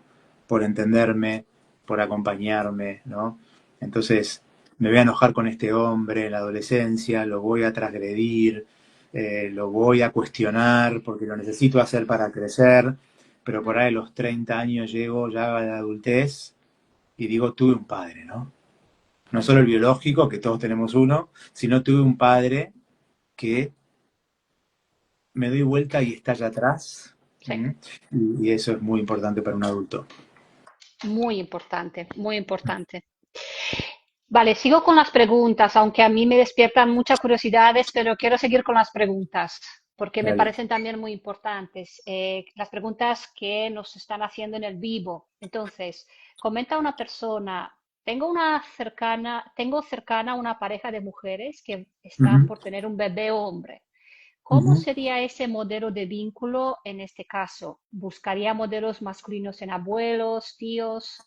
por entenderme, por acompañarme, ¿no? Entonces, me voy a enojar con este hombre en la adolescencia, lo voy a transgredir, lo voy a cuestionar porque lo necesito hacer para crecer, pero por ahí a los 30 años llego ya a la adultez y digo, tuve un padre, ¿no? No solo el biológico, que todos tenemos uno, sino tuve un padre que me doy vuelta y está allá atrás. Sí, Y eso es muy importante para un adulto. muy importante, muy importante. Vale, sigo con las preguntas, aunque a mí me despiertan muchas curiosidades, pero quiero seguir con las preguntas, porque me Dale. parecen también muy importantes. Las preguntas que nos están haciendo en el vivo. Entonces, comenta una persona, tengo cercana una pareja de mujeres que están Ujú, por tener un bebé hombre. ¿Cómo ujú. sería ese modelo de vínculo en este caso? ¿Buscaría modelos masculinos en abuelos, tíos?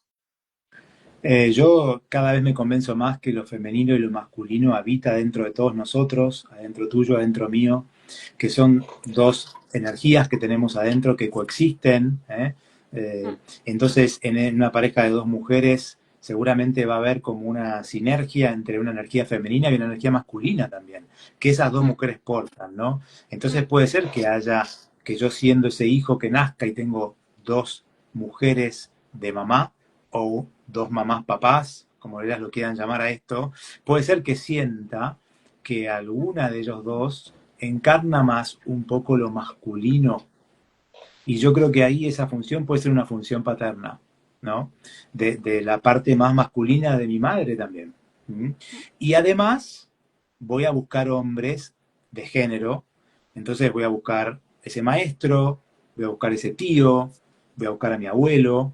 Yo cada vez me convenzo más que lo femenino y lo masculino habita dentro de todos nosotros, adentro tuyo, adentro mío, que son dos energías que tenemos adentro que coexisten, ¿eh? Mm, Entonces, en una pareja de dos mujeres, seguramente va a haber como una sinergia entre una energía femenina y una energía masculina también, que esas dos mm, mujeres portan, ¿no? Entonces mm. puede ser que haya, que yo siendo ese hijo que nazca y tengo dos mujeres de mamá, o dos mamás papás, como ellas lo quieran llamar a esto, puede ser que sienta que alguna de ellos dos encarna más un poco lo masculino. Y yo creo que ahí esa función puede ser una función paterna, ¿no? De la parte más masculina de mi madre también. ¿Mm? Y además voy a buscar hombres de género, entonces voy a buscar ese maestro, voy a buscar ese tío, voy a buscar a mi abuelo,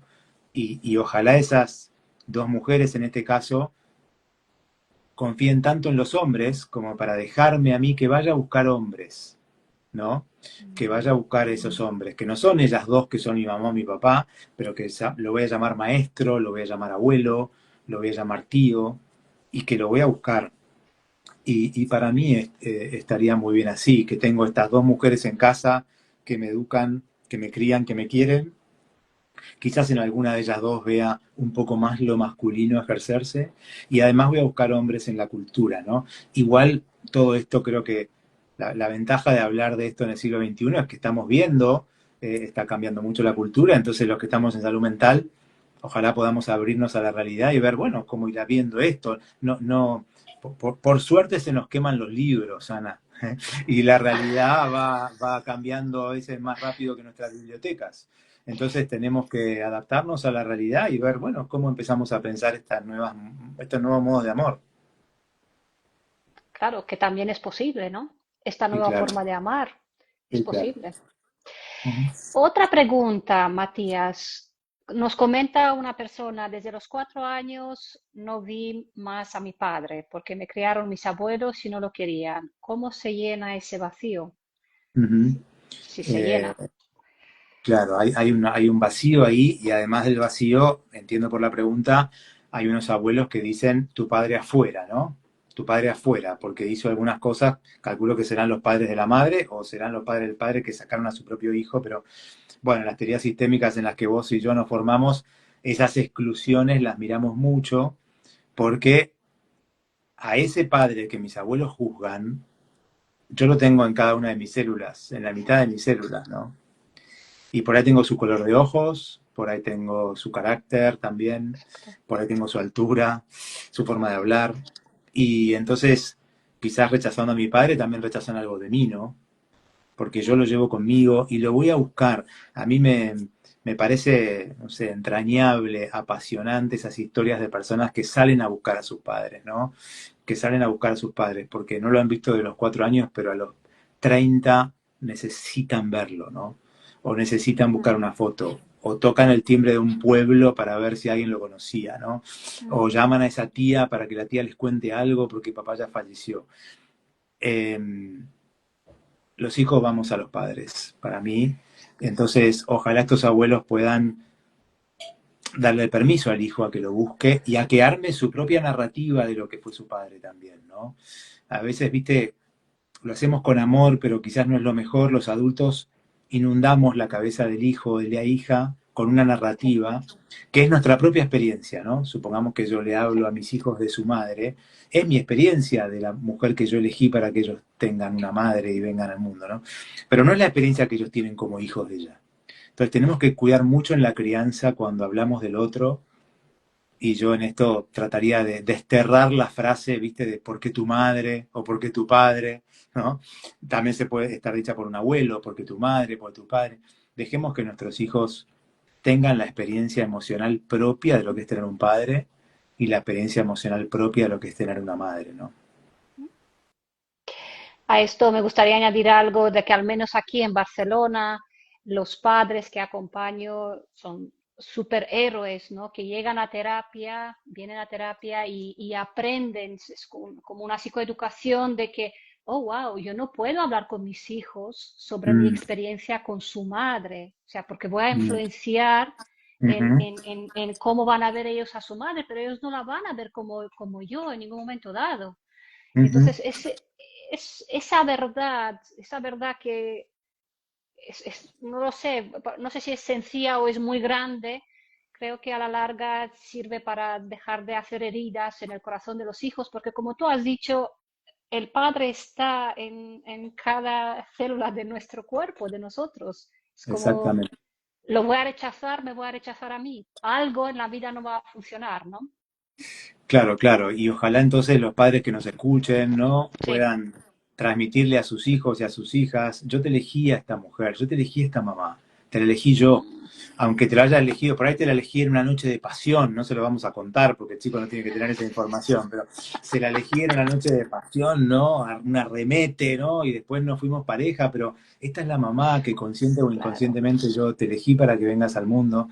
y ojalá esas dos mujeres en este caso confíen tanto en los hombres como para dejarme a mí que vaya a buscar hombres, ¿no? Que vaya a buscar esos hombres, que no son ellas dos que son mi mamá o mi papá, pero que lo voy a llamar maestro, lo voy a llamar abuelo, lo voy a llamar tío, y que lo voy a buscar. Y para mí estaría muy bien así, que tengo estas dos mujeres en casa que me educan, que me crían, que me quieren. Quizás en alguna de ellas dos vea un poco más lo masculino ejercerse, y además voy a buscar hombres en la cultura, ¿no? Igual todo esto creo que la ventaja de hablar de esto en el siglo XXI es que estamos viendo, está cambiando mucho la cultura, entonces los que estamos en salud mental, ojalá podamos abrirnos a la realidad y ver, bueno, cómo irá viendo esto. No, no, por suerte se nos queman los libros, Ana, y la realidad va cambiando a veces más rápido que nuestras bibliotecas. Entonces tenemos que adaptarnos a la realidad y ver, bueno, cómo empezamos a pensar estos nuevos modos de amor. Claro, que también es posible, ¿no? Esta Sí, nueva claro. forma de amar es Sí, claro. posible. Ujú. Otra pregunta, Matías. Nos comenta una persona, desde los 4 años no vi más a mi padre porque me criaron mis abuelos y no lo querían. ¿Cómo se llena ese vacío? Ujú. Si se Eh, llena. claro, hay un vacío ahí, y además del vacío, entiendo por la pregunta, hay unos abuelos que dicen tu padre afuera, ¿no? Tu padre afuera, porque hizo algunas cosas, calculo que serán los padres de la madre o serán los padres del padre que sacaron a su propio hijo, pero bueno, las teorías sistémicas en las que vos y yo nos formamos, esas exclusiones las miramos mucho porque a ese padre que mis abuelos juzgan, yo lo tengo en cada una de mis células, en la mitad de mis células, ¿no? Y por ahí tengo su color de ojos, por ahí tengo su carácter también, Exacto. por ahí tengo su altura, su forma de hablar. Y entonces, quizás rechazando a mi padre, también rechazan algo de mí, ¿no? Porque yo Mm, lo llevo conmigo y lo voy a buscar. A mí me parece, no sé, entrañable, apasionante esas historias de personas que salen a buscar a sus padres, ¿no? Que salen a buscar a sus padres, porque no lo han visto de los 4 años, pero a los 30 necesitan verlo, ¿no? O necesitan buscar mm, una foto, o tocan el timbre de un pueblo para ver si alguien lo conocía, ¿no? mm. O llaman a esa tía para que la tía les cuente algo porque papá ya falleció. Eh, los hijos vamos a los padres, para mí. Entonces, ojalá estos abuelos puedan darle el permiso al hijo a que lo busque y a que arme su propia narrativa de lo que fue su padre también, ¿no? A veces, viste, lo hacemos con amor, pero quizás no es lo mejor. Los adultos inundamos la cabeza del hijo o de la hija con una Sí, narrativa que es nuestra propia experiencia, ¿no? Supongamos que yo le hablo sí. a mis hijos de su madre, es mi experiencia de la mujer que yo elegí para que ellos tengan una madre y vengan al mundo, ¿no? Pero no es la experiencia que ellos tienen como hijos de ella. Entonces tenemos que cuidar mucho en la crianza cuando hablamos del otro, y yo en esto trataría de desterrar la frase, viste, de por qué tu madre o por qué tu padre, ¿no? También se puede estar dicha por un abuelo, porque tu madre, por tu padre. Dejemos que nuestros hijos tengan la experiencia emocional propia de lo que es tener un padre y la experiencia emocional propia de lo que es tener una madre, ¿no? A esto me gustaría añadir algo de que al menos aquí en Barcelona los padres que acompaño son superhéroes, ¿no? Que llegan a terapia, vienen a terapia y aprenden, es como una psicoeducación de que, oh, wow, yo no puedo hablar con mis hijos sobre mi Mm, experiencia con su madre, o sea, porque voy a mm, influenciar ujú, en cómo van a ver ellos a su madre, pero ellos no la van a ver como yo en ningún momento dado. ujú. Entonces, esa verdad que no lo sé, no sé si es sencilla o es muy grande, creo que a la larga sirve para dejar de hacer heridas en el corazón de los hijos, porque como tú has dicho, el padre está en cada célula de nuestro cuerpo, de nosotros. Es como, Exactamente. lo voy a rechazar, me voy a rechazar a mí. Algo en la vida no va a funcionar, ¿no? Claro, claro. Y ojalá entonces los padres que nos escuchen, ¿no? Sí, Puedan transmitirle a sus hijos y a sus hijas, yo te elegí a esta mujer, yo te elegí a esta mamá, te la elegí yo. Aunque te la haya elegido, por ahí te la elegí en una noche de pasión, no se lo vamos a contar porque el chico no tiene que tener esa información, pero se la elegí en una noche de pasión, ¿no? Un arremete, ¿no? Y después nos fuimos pareja, pero esta es la mamá que consciente o claro, inconscientemente yo te elegí para que vengas al mundo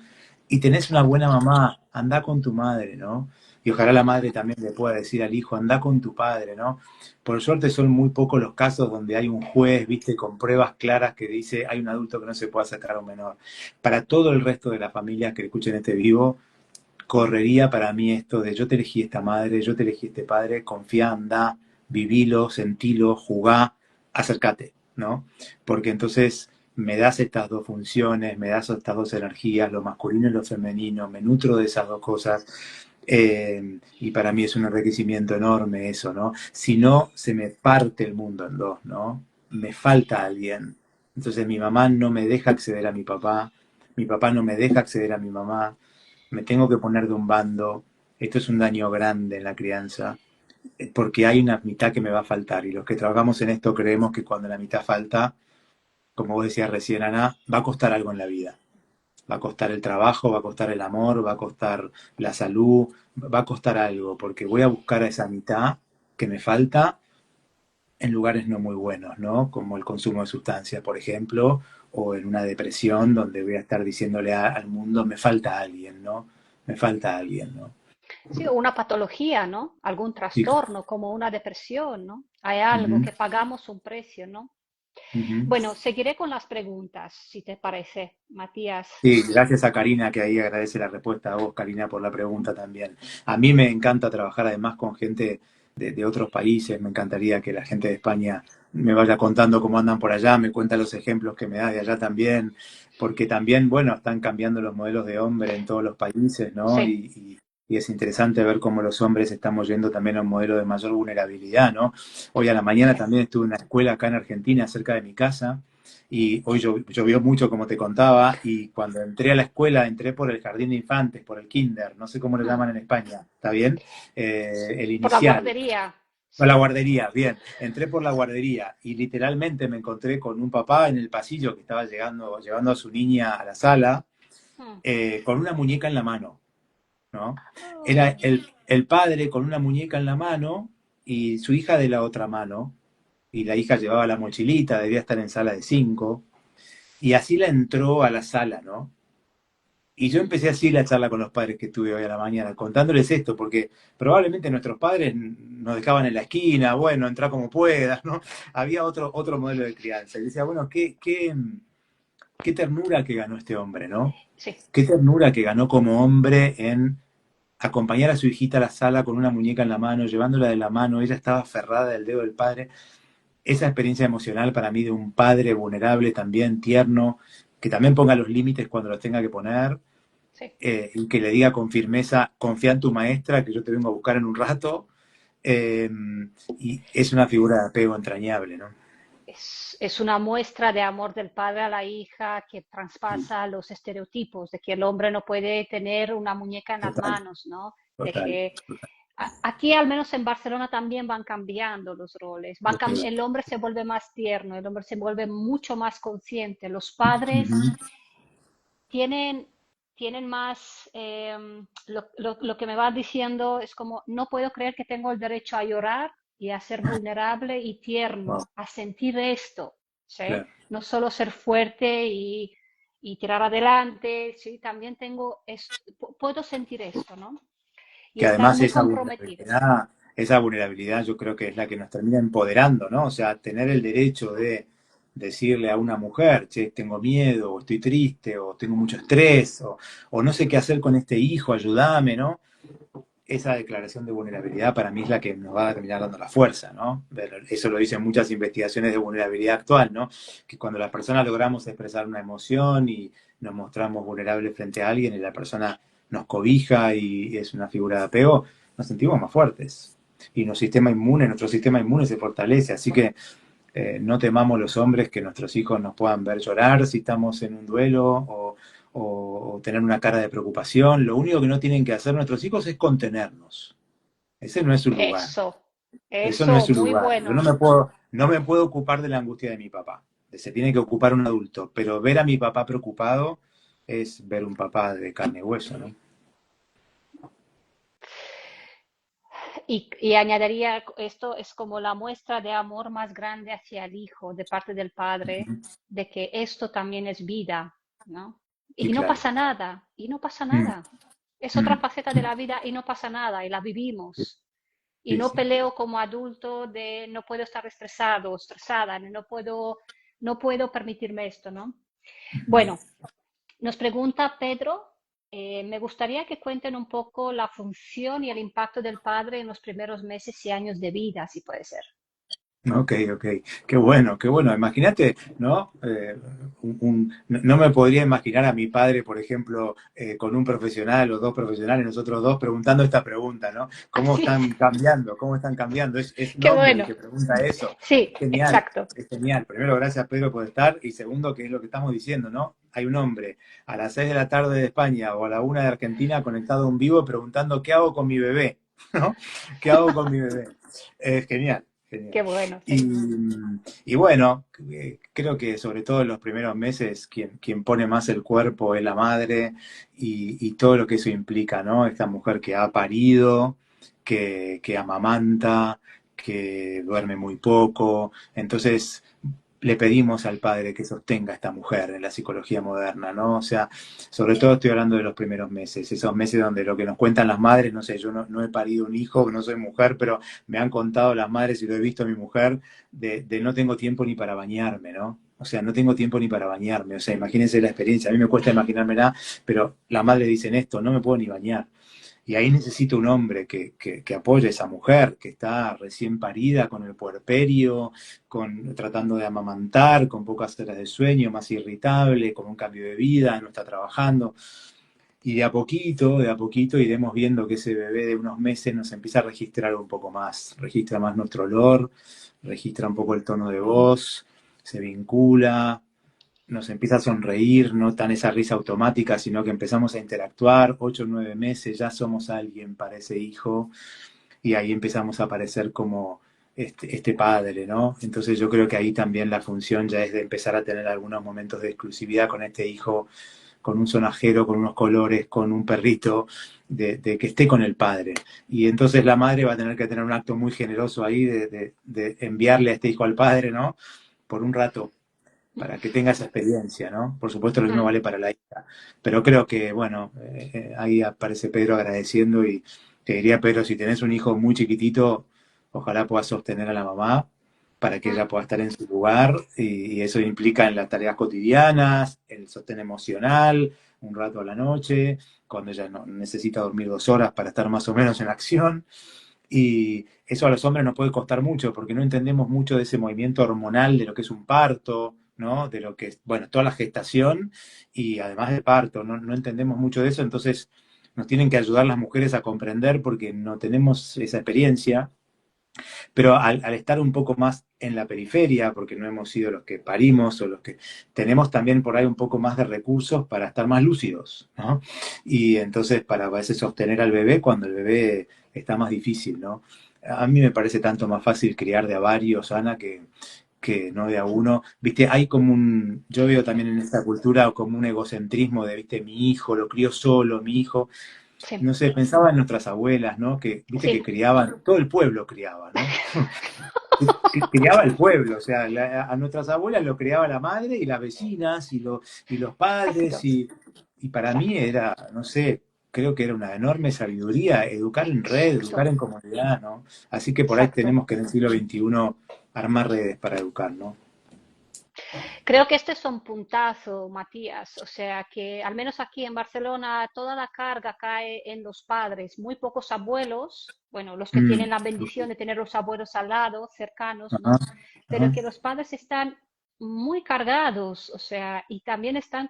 y tenés una buena mamá, anda con tu madre, ¿no? Y ojalá la madre también le pueda decir al hijo, anda con tu padre, ¿no? Por suerte son muy pocos los casos donde hay un juez, viste, con pruebas claras que dice hay un adulto que no se puede acercar a un menor. Para todo el resto de las familias que escuchen este vivo, correría para mí esto de yo te elegí esta madre, yo te elegí este padre, confía, anda, vivilo, sentilo, jugá, acércate, ¿no? Porque entonces me das estas dos funciones, me das estas dos energías, lo masculino y lo femenino, me nutro de esas dos cosas. Y para mí es un enriquecimiento enorme eso, ¿no? Si no, se me parte el mundo en dos, ¿no? Me falta alguien. Entonces mi mamá no me deja acceder a mi papá no me deja acceder a mi mamá, me tengo que poner de un bando, esto es un daño grande en la crianza, porque hay una mitad que me va a faltar y los que trabajamos en esto creemos que cuando la mitad falta, como vos decías recién, Ana, va a costar algo en la vida. Va a costar el trabajo, va a costar el amor, va a costar la salud, va a costar algo, porque voy a buscar a esa mitad que me falta en lugares no muy buenos, ¿no? Como el consumo de sustancias, por ejemplo, o en una depresión donde voy a estar diciéndole al mundo, me falta alguien, ¿no? Me falta alguien, ¿no? sí, o una patología, ¿no? Algún Sí. trastorno, como una depresión, ¿no? Hay algo Ujú, que pagamos un precio, ¿no? ujú. Bueno, seguiré con las preguntas, si te parece, Matías. Sí, gracias a Karina, que ahí agradece la respuesta a vos, Karina, por la pregunta también. A mí me encanta trabajar además con gente de otros países, me encantaría que la gente de España me vaya contando cómo andan por allá, me cuenta los ejemplos que me da de allá también, porque también, bueno, están cambiando los modelos de hombre en todos los países, ¿no? Sí, Y es interesante ver cómo los hombres estamos yendo también a un modelo de mayor vulnerabilidad, ¿no? Hoy a la mañana sí. también estuve en una escuela acá en Argentina, cerca de mi casa, y hoy llovió mucho, como te contaba, y cuando entré a la escuela, entré por el jardín de infantes, por el kinder, no sé cómo le Hmm. llaman en España, ¿está bien? El Por la inicial. guardería, O la sí. guardería, bien. Entré por la guardería y literalmente me encontré con un papá en el pasillo que estaba llegando, llevando a su niña a la sala, Hmm. con una muñeca en la mano, ¿no? Era Oh, el padre con una muñeca en la mano y su hija de la otra mano, y la hija llevaba la mochilita, debía estar en sala de 5. Y así la entró a la sala, ¿no? Y yo empecé así la charla con los padres que tuve hoy a la mañana, contándoles esto, porque probablemente nuestros padres nos dejaban en la esquina, bueno, entra como puedas, ¿no? Había otro modelo de crianza. Y decía, bueno, qué ternura que ganó este hombre, ¿no? Sí, Qué ternura que ganó como hombre en acompañar a su hijita a la sala con una muñeca en la mano, llevándola de la mano, ella estaba aferrada del dedo del padre. Esa experiencia emocional para mí de un padre vulnerable también, tierno, que también ponga los límites cuando los tenga que poner, sí. y que le diga con firmeza, confía en tu maestra, que yo te vengo a buscar en un rato, eh, y es una figura de apego entrañable, ¿no? Es una muestra de amor del padre a la hija que traspasa los estereotipos de que el hombre no puede tener una muñeca en las Total, manos, ¿no? De total. que aquí, al menos en Barcelona, también van cambiando los roles. El hombre se vuelve más tierno, el hombre se vuelve mucho más consciente. Los padres Ujú. tienen, tienen más, lo que me vas diciendo es como, no puedo creer que tengo el derecho a llorar y a ser vulnerable y Wow, tierno, a sentir esto, ¿sí? claro. No solo ser fuerte y tirar adelante, ¿sí? También puedo sentir esto, ¿no? Y Que estar además muy comprometido. esa vulnerabilidad yo creo que es la que nos termina empoderando, ¿no? O sea, tener el derecho de decirle a una mujer, che, tengo miedo, o estoy triste, o tengo mucho estrés, o no sé qué hacer con este hijo, ayúdame, ¿no? Esa declaración de vulnerabilidad para mí es la que nos va a terminar dando la fuerza, ¿no? Eso lo dicen muchas investigaciones de vulnerabilidad actual, ¿no? Que cuando las personas logramos expresar una emoción y nos mostramos vulnerables frente a alguien y la persona nos cobija y es una figura de apego, nos sentimos más fuertes. Y nuestro sistema inmune se fortalece. Así que no temamos los hombres que nuestros hijos nos puedan ver llorar si estamos en un duelo o tener una cara de preocupación. Lo único que no tienen que hacer nuestros hijos es contenernos. Ese no es su lugar. Eso, Eso no es eso, su muy lugar. Yo bueno. no me puedo ocupar de la angustia de mi papá. Se tiene que ocupar un adulto. Pero ver a mi papá preocupado es ver un papá de carne y hueso, ¿no? Y añadiría, esto es como la muestra de amor más grande hacia el hijo de parte del padre, de que esto también es vida, ¿no? Y Y no claro. pasa nada, y no pasa Mm, nada. Es otra mm. faceta de la vida y no pasa nada, y la vivimos. Y Sí, no sí. peleo como adulto de no puedo estar estresado o estresada, no puedo permitirme esto, ¿no? Bueno, nos pregunta Pedro, me gustaría que cuenten un poco la función y el impacto del padre en los primeros meses y años de vida, si puede ser. Ok, ok. Qué bueno, qué bueno. Imagínate, ¿no? No me podría imaginar a mi padre, por ejemplo, con un profesional o dos profesionales, nosotros dos, preguntando esta pregunta, ¿no? ¿Cómo Así, están cambiando? ¿Cómo están cambiando? Es un qué hombre el bueno. que pregunta eso. Sí, Es genial, exacto. es genial. Primero, gracias Pedro por estar. Y segundo, que es lo que estamos diciendo, ¿no? Hay un hombre a las 6 de la tarde de España o a la 1 de Argentina conectado en vivo preguntando ¿qué hago con mi bebé? ¿No? ¿Qué hago con mi bebé? Es genial, genial. Qué bueno, Y, sí. y bueno, creo que sobre todo en los primeros meses quien pone más el cuerpo es la madre y todo lo que eso implica, ¿no? Esta mujer que ha parido, que amamanta, que duerme muy poco. Entonces le pedimos al padre que sostenga a esta mujer en la psicología moderna, ¿no? O sea, sobre todo estoy hablando de los primeros meses, esos meses donde lo que nos cuentan las madres, no sé, yo no he parido un hijo, no soy mujer, pero me han contado las madres y lo he visto a mi mujer, de no tengo tiempo ni para bañarme, ¿no? O sea, no tengo tiempo ni para bañarme. O sea, imagínense la experiencia. A mí me cuesta imaginármela, pero la madre dice esto, no me puedo ni bañar. Y ahí necesito un hombre que apoye a esa mujer que está recién parida, con el puerperio, tratando de amamantar, con pocas horas de sueño, más irritable, con un cambio de vida, no está trabajando. Y de a poquito iremos viendo que ese bebé de unos meses nos empieza a registrar un poco más, registra más nuestro olor, registra un poco el tono de voz, se vincula, nos empieza a sonreír, no tan esa risa automática, sino que empezamos a interactuar, 8 o 9 meses, ya somos alguien para ese hijo, y ahí empezamos a aparecer como este padre, ¿no? Entonces yo creo que ahí también la función ya es de empezar a tener algunos momentos de exclusividad con este hijo, con un sonajero, con unos colores, con un perrito, de que esté con el padre. Y entonces la madre va a tener que tener un acto muy generoso ahí de enviarle a este hijo al padre, ¿no? Por un rato, para que tenga esa experiencia, ¿no? Por supuesto lo mismo Mm. vale para la hija. Pero creo que, bueno, ahí aparece Pedro agradeciendo y te diría, Pedro, si tenés un hijo muy chiquitito, ojalá puedas sostener a la mamá, para que mm, ella pueda estar en su lugar y eso implica en las tareas cotidianas, el sostén emocional, un rato a la noche, cuando ella no, necesita dormir 2 horas para estar más o menos en acción. Y eso a los hombres nos puede costar mucho porque no entendemos mucho de ese movimiento hormonal de lo que es un parto, ¿no? De lo que es, bueno, toda la gestación y además del parto, no, no entendemos mucho de eso, entonces nos tienen que ayudar las mujeres a comprender porque no tenemos esa experiencia, pero al estar un poco más en la periferia, porque no hemos sido los que parimos o los que tenemos también por ahí un poco más de recursos para estar más lúcidos, ¿no? Y entonces para a veces sostener al bebé cuando el bebé está más difícil, ¿no? A mí me parece tanto más fácil criar de a varios, Ana, que no de a uno. Viste, hay como un, yo veo también en esta cultura como un egocentrismo de, viste, mi hijo, lo crío solo, mi hijo sí, no sé, pensaba en nuestras abuelas, ¿no? Que, viste, que sí. criaban, todo el pueblo criaba, ¿no? Que criaba el pueblo, o sea, a nuestras abuelas lo criaba la madre y las vecinas y los Casi padres todos. y para mí Exacto. era, no sé, creo que era una enorme sabiduría educar en red, educar Exacto. en comunidad, ¿no? Así que por ahí Exacto. tenemos que en el siglo XXI armar redes para educar, ¿no? Creo que este es un puntazo, Matías. O sea que al menos aquí en Barcelona toda la carga cae en los padres, muy pocos abuelos, bueno, los que Mm. tienen la bendición de tener los abuelos al lado, cercanos, Ajá, ¿no? Pero ajá. que los padres están muy cargados, o sea, y también están,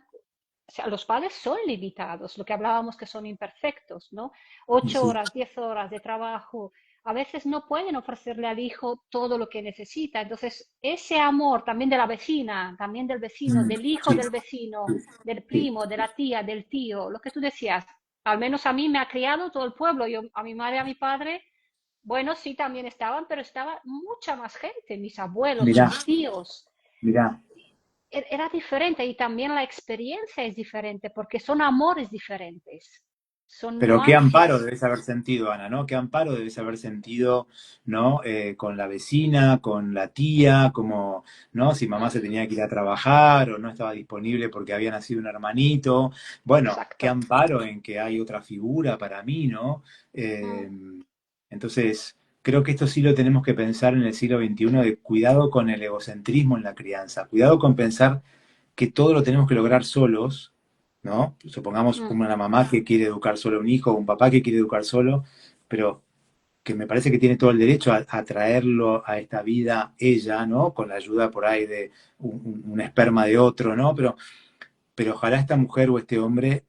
o sea, los padres son limitados, lo que hablábamos que son imperfectos, ¿no? Y Ocho sí, horas, 10 horas de trabajo, a veces no pueden ofrecerle al hijo todo lo que necesita. Entonces, ese amor también de la vecina, también del vecino, mm, del hijo sí, del vecino, del sí. primo, de la tía, del tío, lo que tú decías, al menos a mí me ha criado todo el pueblo. Yo, a mi madre, a mi padre, bueno, sí, también estaban, pero estaba mucha más gente, mis abuelos, Mirá, mis tíos. mirá. Era diferente y también la experiencia es diferente porque son amores diferentes, son Pero qué amparo nuances. debes haber sentido, Ana, ¿no? Qué amparo debes haber sentido, ¿no? Con la vecina, con la tía, como, ¿no? Si mamá se tenía que ir a trabajar o no estaba disponible porque había nacido un hermanito. Bueno, qué Exacto. amparo en que hay otra figura para mí, ¿no? Mm, Eh, entonces, creo que esto sí lo tenemos que pensar en el siglo XXI, de cuidado con el egocentrismo en la crianza, cuidado con pensar que todo lo tenemos que lograr solos, ¿no? Supongamos mm. una mamá que quiere educar solo a un hijo, o un papá que quiere educar solo, pero que me parece que tiene todo el derecho a traerlo a esta vida ella, ¿no? Con la ayuda por ahí de un esperma de otro, ¿no? Pero ojalá esta mujer o este hombre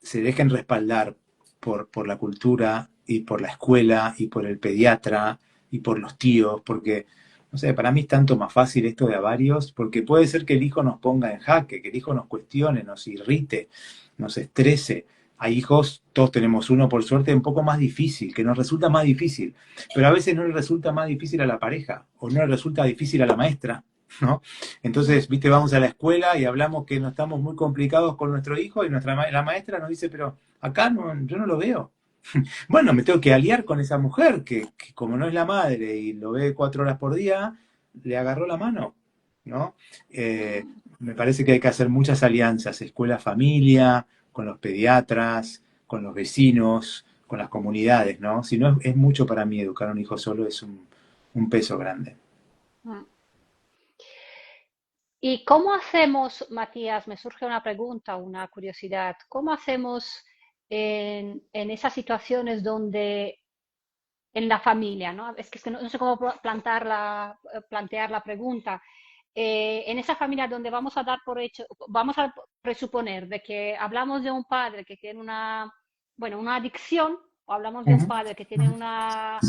se dejen respaldar por la cultura y por la escuela y por el pediatra y por los tíos, porque, no sé, para mí es tanto más fácil esto de a varios, porque puede ser que el hijo nos ponga en jaque, que el hijo nos cuestione, nos irrite, nos estrese. Hay hijos, todos tenemos uno por suerte, un poco más difícil, que nos resulta más difícil, pero a veces no le resulta más difícil a la pareja o no le resulta difícil a la maestra, ¿no? Mm, Entonces, viste, vamos a la escuela y hablamos que no estamos muy complicados con nuestro hijo y la maestra nos dice, pero acá no, yo no lo veo. Bueno, me tengo que aliar con esa mujer que como no es la madre y lo ve 4 horas por día, le agarró la mano, ¿no? mm. Me parece que hay que hacer muchas alianzas, escuela-familia, con los pediatras, con los vecinos, con las comunidades, ¿no? Si no, es mucho para mí educar a un hijo solo, es un peso grande. Mm. ¿Y cómo hacemos, Matías? Me surge una pregunta, una curiosidad. ¿Cómo hacemos en esas situaciones donde en la familia, ¿no? Es que no sé cómo plantear la pregunta. En esa familia donde vamos a dar por hecho, vamos a presuponer de que hablamos de un padre que tiene una, bueno, una adicción, o hablamos de un Ujú, padre que tiene una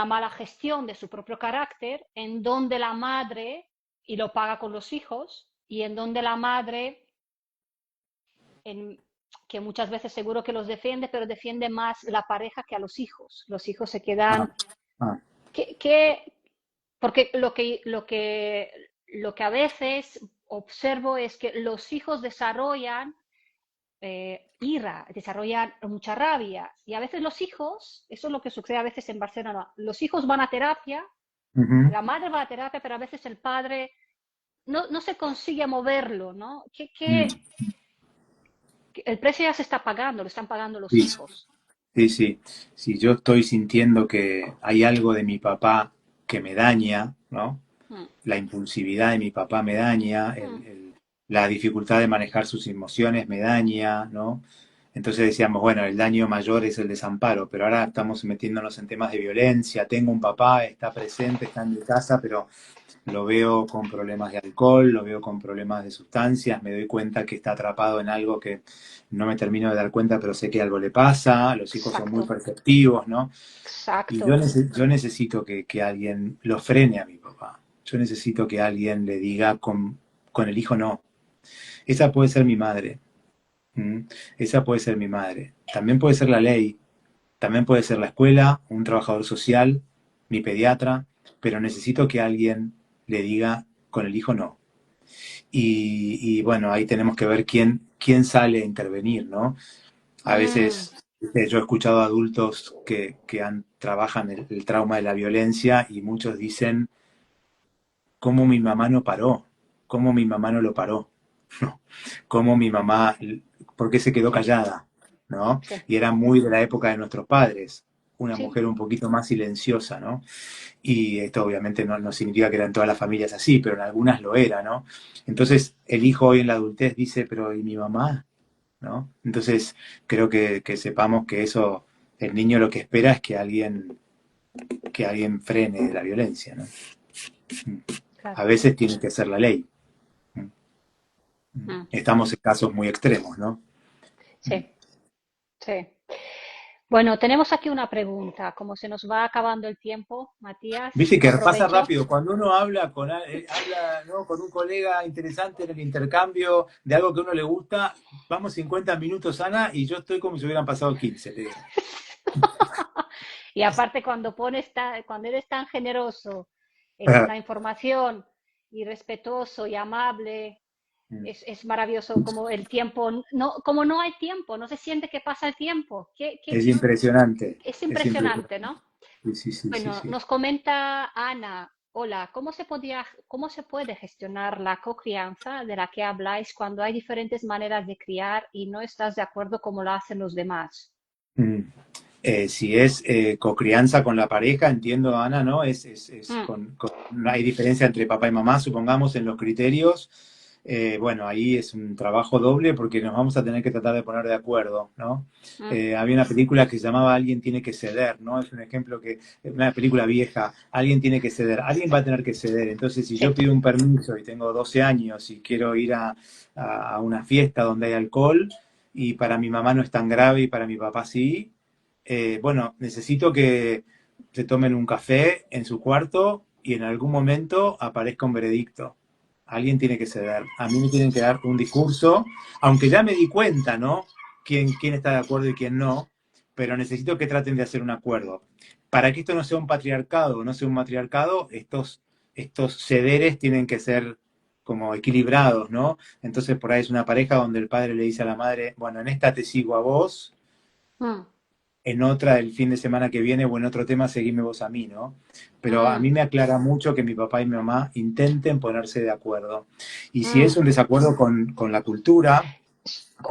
mala gestión de su propio carácter, en donde la madre, y lo paga con los hijos, y en donde la madre, en, que muchas veces seguro que los defiende, pero defiende más la pareja que a los hijos. Los hijos se ah, quedan... ah, Porque lo que a veces observo es que los hijos desarrollan ira, desarrollan mucha rabia. Y a veces los hijos, eso es lo que sucede a veces en Barcelona, los hijos van a terapia, ujú. la madre va a terapia, pero a veces el padre no se consigue moverlo, ¿no? Mm, El precio ya se está pagando, lo están pagando los sí, hijos. sí, sí. Sí, yo estoy sintiendo que hay algo de mi papá. que me daña, ¿no? mm, La impulsividad de mi papá me daña, mm. la dificultad de manejar sus emociones me daña, ¿no? Entonces decíamos, bueno, el daño mayor es el desamparo, pero ahora estamos metiéndonos en temas de violencia. Tengo un papá, está presente, está en mi casa, pero lo veo con problemas de alcohol, lo veo con problemas de sustancias, me doy cuenta que está atrapado en algo que no me termino de dar cuenta, pero sé que algo le pasa, los hijos son muy Exacto, perceptivos, ¿no? Y exacto. yo necesito que alguien lo frene a mi papá. Yo necesito que alguien le diga con el hijo no. Esa puede ser mi madre. ¿Mm? Esa puede ser mi madre. También puede ser la ley. También puede ser la escuela, un trabajador social, mi pediatra, pero necesito que alguien le diga con el hijo no. Y bueno, ahí tenemos que ver quién sale a intervenir, ¿no? A Mm, veces yo he escuchado a adultos que trabajan el trauma de la violencia y muchos dicen, ¿cómo mi mamá no paró? ¿Cómo mi mamá no lo paró? ¿Cómo mi mamá, por qué se quedó callada? ¿No? sí, Y era muy de la época de nuestros padres, una sí. mujer un poquito más silenciosa, ¿no? Y esto obviamente no significa que eran todas las familias así, pero en algunas lo era, ¿no? Entonces el hijo hoy en la adultez dice, pero ¿y mi mamá? ¿No? Entonces creo que sepamos que eso, el niño lo que espera es que alguien frene la violencia, ¿no? Claro. A veces tiene que ser la ley. Mm, Estamos en casos muy extremos, ¿no? sí, sí. Bueno, tenemos aquí una pregunta. Como se nos va acabando el tiempo, Matías, Viste que pasa aprovecho. rápido. Cuando uno habla habla, ¿no? con un colega interesante en el intercambio de algo que a uno le gusta, vamos 50 minutos, Ana, y yo estoy como si hubieran pasado 15, te digo. Y aparte, cuando eres tan generoso con la información y respetuoso y amable, es maravilloso como el tiempo, no, como no hay tiempo, no se siente que pasa el tiempo. Es impresionante, Es es impresionante, impresionante. ¿no? Sí, sí, sí, sí, Bueno, sí. nos comenta Ana, hola, cómo se puede gestionar la cocrianza de la que habláis cuando hay diferentes maneras de criar y no estás de acuerdo como lo hacen los demás? Mm. Si es cocrianza con la pareja, entiendo, Ana, ¿no? Mm, No hay diferencia entre papá y mamá, supongamos, en los criterios. Bueno, ahí es un trabajo doble porque nos vamos a tener que tratar de poner de acuerdo, ¿no? mm, Había una película que se llamaba Alguien tiene que ceder, ¿no? Es un ejemplo una película vieja, alguien tiene que ceder, alguien va a tener que ceder. Entonces, si sí. yo pido un permiso y tengo 12 años y quiero ir a una fiesta donde hay alcohol y para mi mamá no es tan grave y para mi papá sí, bueno, necesito que se tomen un café en su cuarto y en algún momento aparezca un veredicto. Alguien tiene que ceder. A mí me tienen que dar un discurso, aunque ya me di cuenta, ¿no? Quién está de acuerdo y quién no, pero necesito que traten de hacer un acuerdo. Para que esto no sea un patriarcado, no sea un matriarcado, estos cederes tienen que ser como equilibrados, ¿no? Entonces por ahí es una pareja donde el padre le dice a la madre, bueno, en esta te sigo a vos, Mm, en otra el fin de semana que viene o en otro tema seguime vos a mí, ¿no? Pero a mm, mí me aclara mucho que mi papá y mi mamá intenten ponerse de acuerdo. Y si es mm. un desacuerdo con la cultura,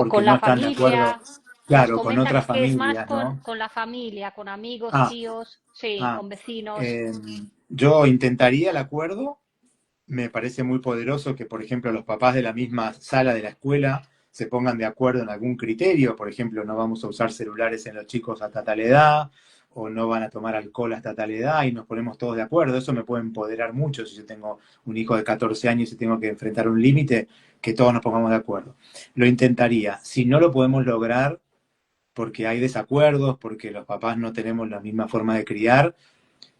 O porque con no la están de acuerdo, familia, nos claro, con comenta otras que es más familias, ¿no? con la familia, con amigos, Ah, tíos, sí, ah, con vecinos. eh, yo intentaría el acuerdo. Me parece muy poderoso que, por ejemplo, los papás de la misma sala de la escuela se pongan de acuerdo en algún criterio. Por ejemplo, no vamos a usar celulares en los chicos hasta tal edad, o no van a tomar alcohol hasta tal edad, y nos ponemos todos de acuerdo. Eso me puede empoderar mucho si yo tengo un hijo de 14 años y tengo que enfrentar un límite, que todos nos pongamos de acuerdo. Lo intentaría. Si no lo podemos lograr porque hay desacuerdos, porque los papás no tenemos la misma forma de criar,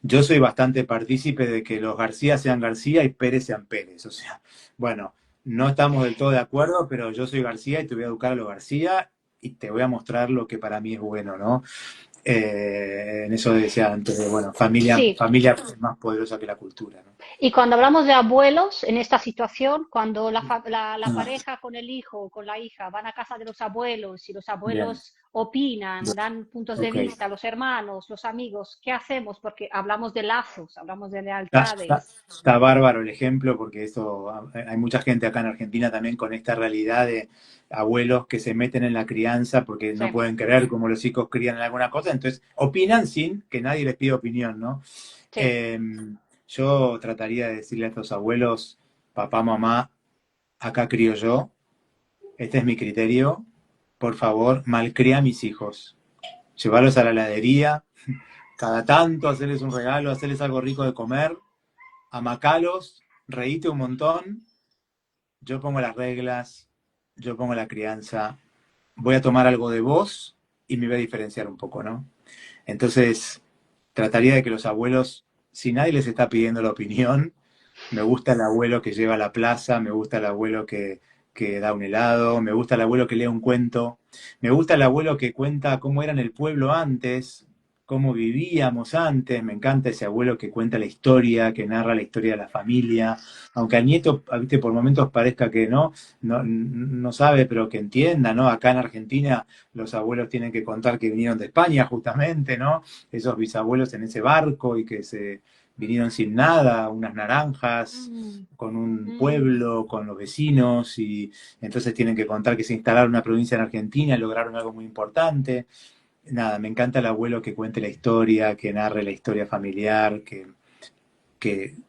yo soy bastante partícipe de que los García sean García y Pérez sean Pérez. O sea, bueno, no estamos del todo de acuerdo, pero yo soy García y te voy a educar a los García y te voy a mostrar lo que para mí es bueno, ¿no? En eso decía antes de, bueno, Sí, familia es más poderosa que la cultura, ¿no? y cuando hablamos de abuelos, en esta situación, cuando la Ah, pareja con el hijo o con la hija van a casa de los abuelos y los bien, abuelos opinan, bien, dan puntos de ok. vista, los hermanos, los amigos, ¿qué hacemos? Porque hablamos de lazos, hablamos de Está, está- lealtades. está bárbaro el ejemplo porque eso, hay mucha gente acá en Argentina también con esta realidad de abuelos que se meten en la crianza porque Sí, no pueden creer cómo los hijos crían en alguna cosa, entonces opinan sin que nadie les pida opinión, ¿no? sí. Eh, Yo trataría de decirle a estos abuelos, papá, mamá, acá crío yo, este es mi criterio, por favor, malcría a mis hijos. Llevarlos a la heladería, cada tanto hacerles un regalo, hacerles algo rico de comer, amacalos, reíte un montón, yo pongo las reglas, yo pongo la crianza, voy a tomar algo de vos y me voy a diferenciar un poco, ¿no? Entonces, trataría de que los abuelos, si nadie les está pidiendo la opinión, me gusta el abuelo que lleva a la plaza, me gusta el abuelo que da un helado, me gusta el abuelo que lee un cuento, me gusta el abuelo que cuenta cómo era en el pueblo antes, cómo vivíamos antes, me encanta ese abuelo que cuenta la historia, que narra la historia de la familia, aunque al nieto, viste, por momentos parezca que no sabe, pero que entienda, ¿no? Acá en Argentina los abuelos tienen que contar que vinieron de España justamente, ¿no? Esos bisabuelos en ese barco y que se vinieron sin nada, unas naranjas, Mm, con un mm. pueblo, con los vecinos, y entonces tienen que contar que se instalaron una provincia en Argentina, lograron algo muy importante. Nada, me encanta el abuelo que cuente la historia, que narre la historia familiar,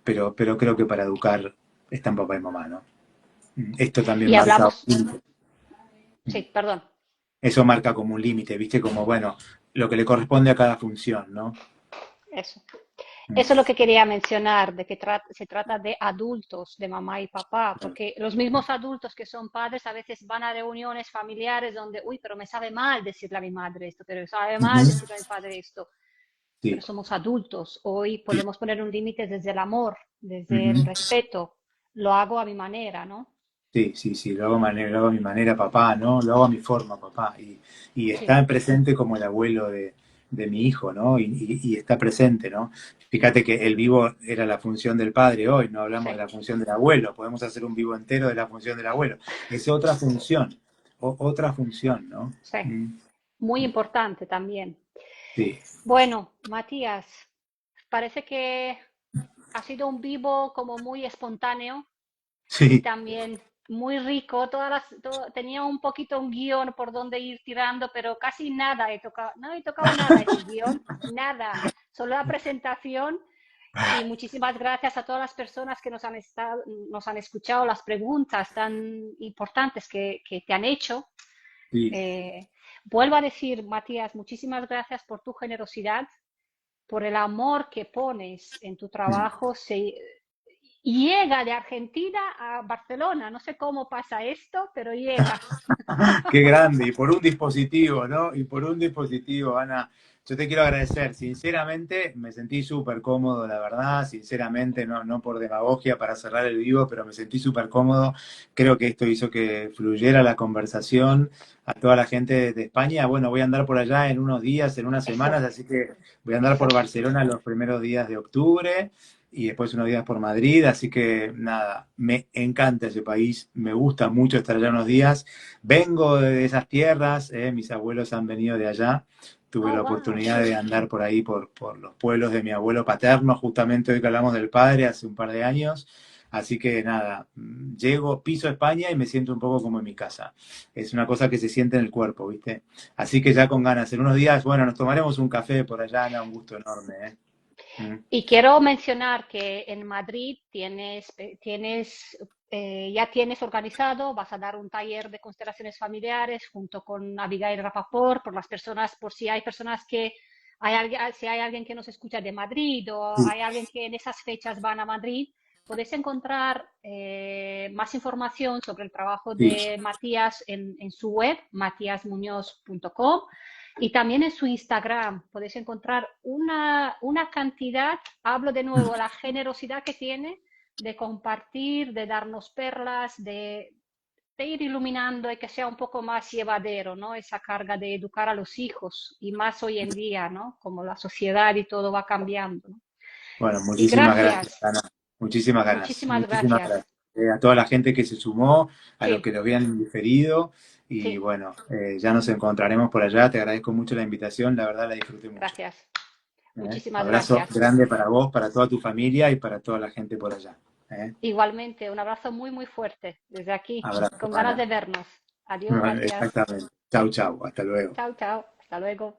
pero creo que para educar están papá y mamá, ¿no? Esto también Y marca hablamos, un límite. sí, perdón. Eso marca como un límite, ¿viste? Como, bueno, lo que le corresponde a cada función, ¿no? Eso. Eso es lo que quería mencionar, de que se trata de adultos, de mamá y papá, porque los mismos adultos que son padres a veces van a reuniones familiares donde, uy, pero me sabe mal decirle a mi madre esto, pero me sabe mal Ujú. decirle a mi padre esto, pero Sí, somos adultos. Hoy sí. podemos poner un límite desde el amor, desde el Ujú. respeto. Lo hago a mi manera, ¿no? Sí, sí, sí, lo hago a mi manera, papá, ¿no? Lo hago a mi forma, papá. Y Sí, está presente como el abuelo de mi hijo, ¿no? Y está presente, ¿no? Fíjate que el vivo era la función del padre hoy, no hablamos de sí, la función del abuelo, podemos hacer un vivo entero de la función del abuelo. Es otra función, otra función, ¿no? sí. Mm, Muy importante también. sí, Bueno, Matías, parece que ha sido un vivo como muy espontáneo y sí. también muy rico. Tenía un poquito un guión por donde ir tirando, pero casi nada he tocado. No he tocado nada ese guión, nada. Solo la presentación. Y muchísimas gracias a todas las personas que nos han escuchado las preguntas tan importantes que te han hecho. Sí. Eh, Vuelvo a decir, Matías, muchísimas gracias por tu generosidad, por el amor que pones en tu trabajo. Llega de Argentina a Barcelona. No sé cómo pasa esto, pero llega. Qué grande, y por un dispositivo, ¿no? Y por un dispositivo, Ana. Yo te quiero agradecer, sinceramente, me sentí súper cómodo, la verdad, sinceramente, no por demagogia para cerrar el vivo, pero me sentí súper cómodo. Creo que esto hizo que fluyera la conversación a toda la gente de España. Bueno, voy a andar por allá en unos días, en unas Eso, semanas, así que voy a andar por eso. Barcelona los primeros días de octubre y después unos días por Madrid, así que nada, me encanta ese país, me gusta mucho estar allá unos días. Vengo de esas tierras, mis abuelos han venido de allá. Tuve Oh, la wow. oportunidad de andar por ahí, por los pueblos de mi abuelo paterno, justamente hoy que hablamos del padre, hace un par de años. Así que nada, llego, piso España y me siento un poco como en mi casa. Es una cosa que se siente en el cuerpo, ¿viste? Así que ya con ganas, en unos días, bueno, nos tomaremos un café por allá, Ana, un gusto enorme, ¿eh? Mm. Y quiero mencionar que en Madrid ya tienes organizado, vas a dar un taller de constelaciones familiares junto con Abigail Rapaport, por las personas, por si hay personas si hay alguien que nos escucha de Madrid o Sí, hay alguien que en esas fechas van a Madrid, podéis encontrar más información sobre el trabajo sí. de Matías en su web, matiasmuñoz.com. Y también en su Instagram podéis encontrar una cantidad, hablo de nuevo, la generosidad que tiene de compartir, de darnos perlas, de ir iluminando y que sea un poco más llevadero, ¿no? Esa carga de educar a los hijos y más hoy en día, ¿no? Como la sociedad y todo va cambiando, ¿no? Bueno, Y muchísimas gracias, gracias, Ana. Muchísimas ganas, muchísimas muchísimas gracias. gracias. A toda la gente que se sumó, a los Sí, que lo habían diferido. Y sí, bueno, ya nos encontraremos por allá. Te agradezco mucho la invitación, la verdad la disfruté mucho. gracias. ¿Eh? Muchísimas Abrazo gracias. grande para vos, para toda tu familia y para toda la gente por allá. ¿Eh? Igualmente, un abrazo muy, muy fuerte desde aquí, Abrazo, con ganas Ana. de vernos. Adiós, Matías. Exactamente. Chau, chau. Hasta luego. Chao, chao. Hasta luego.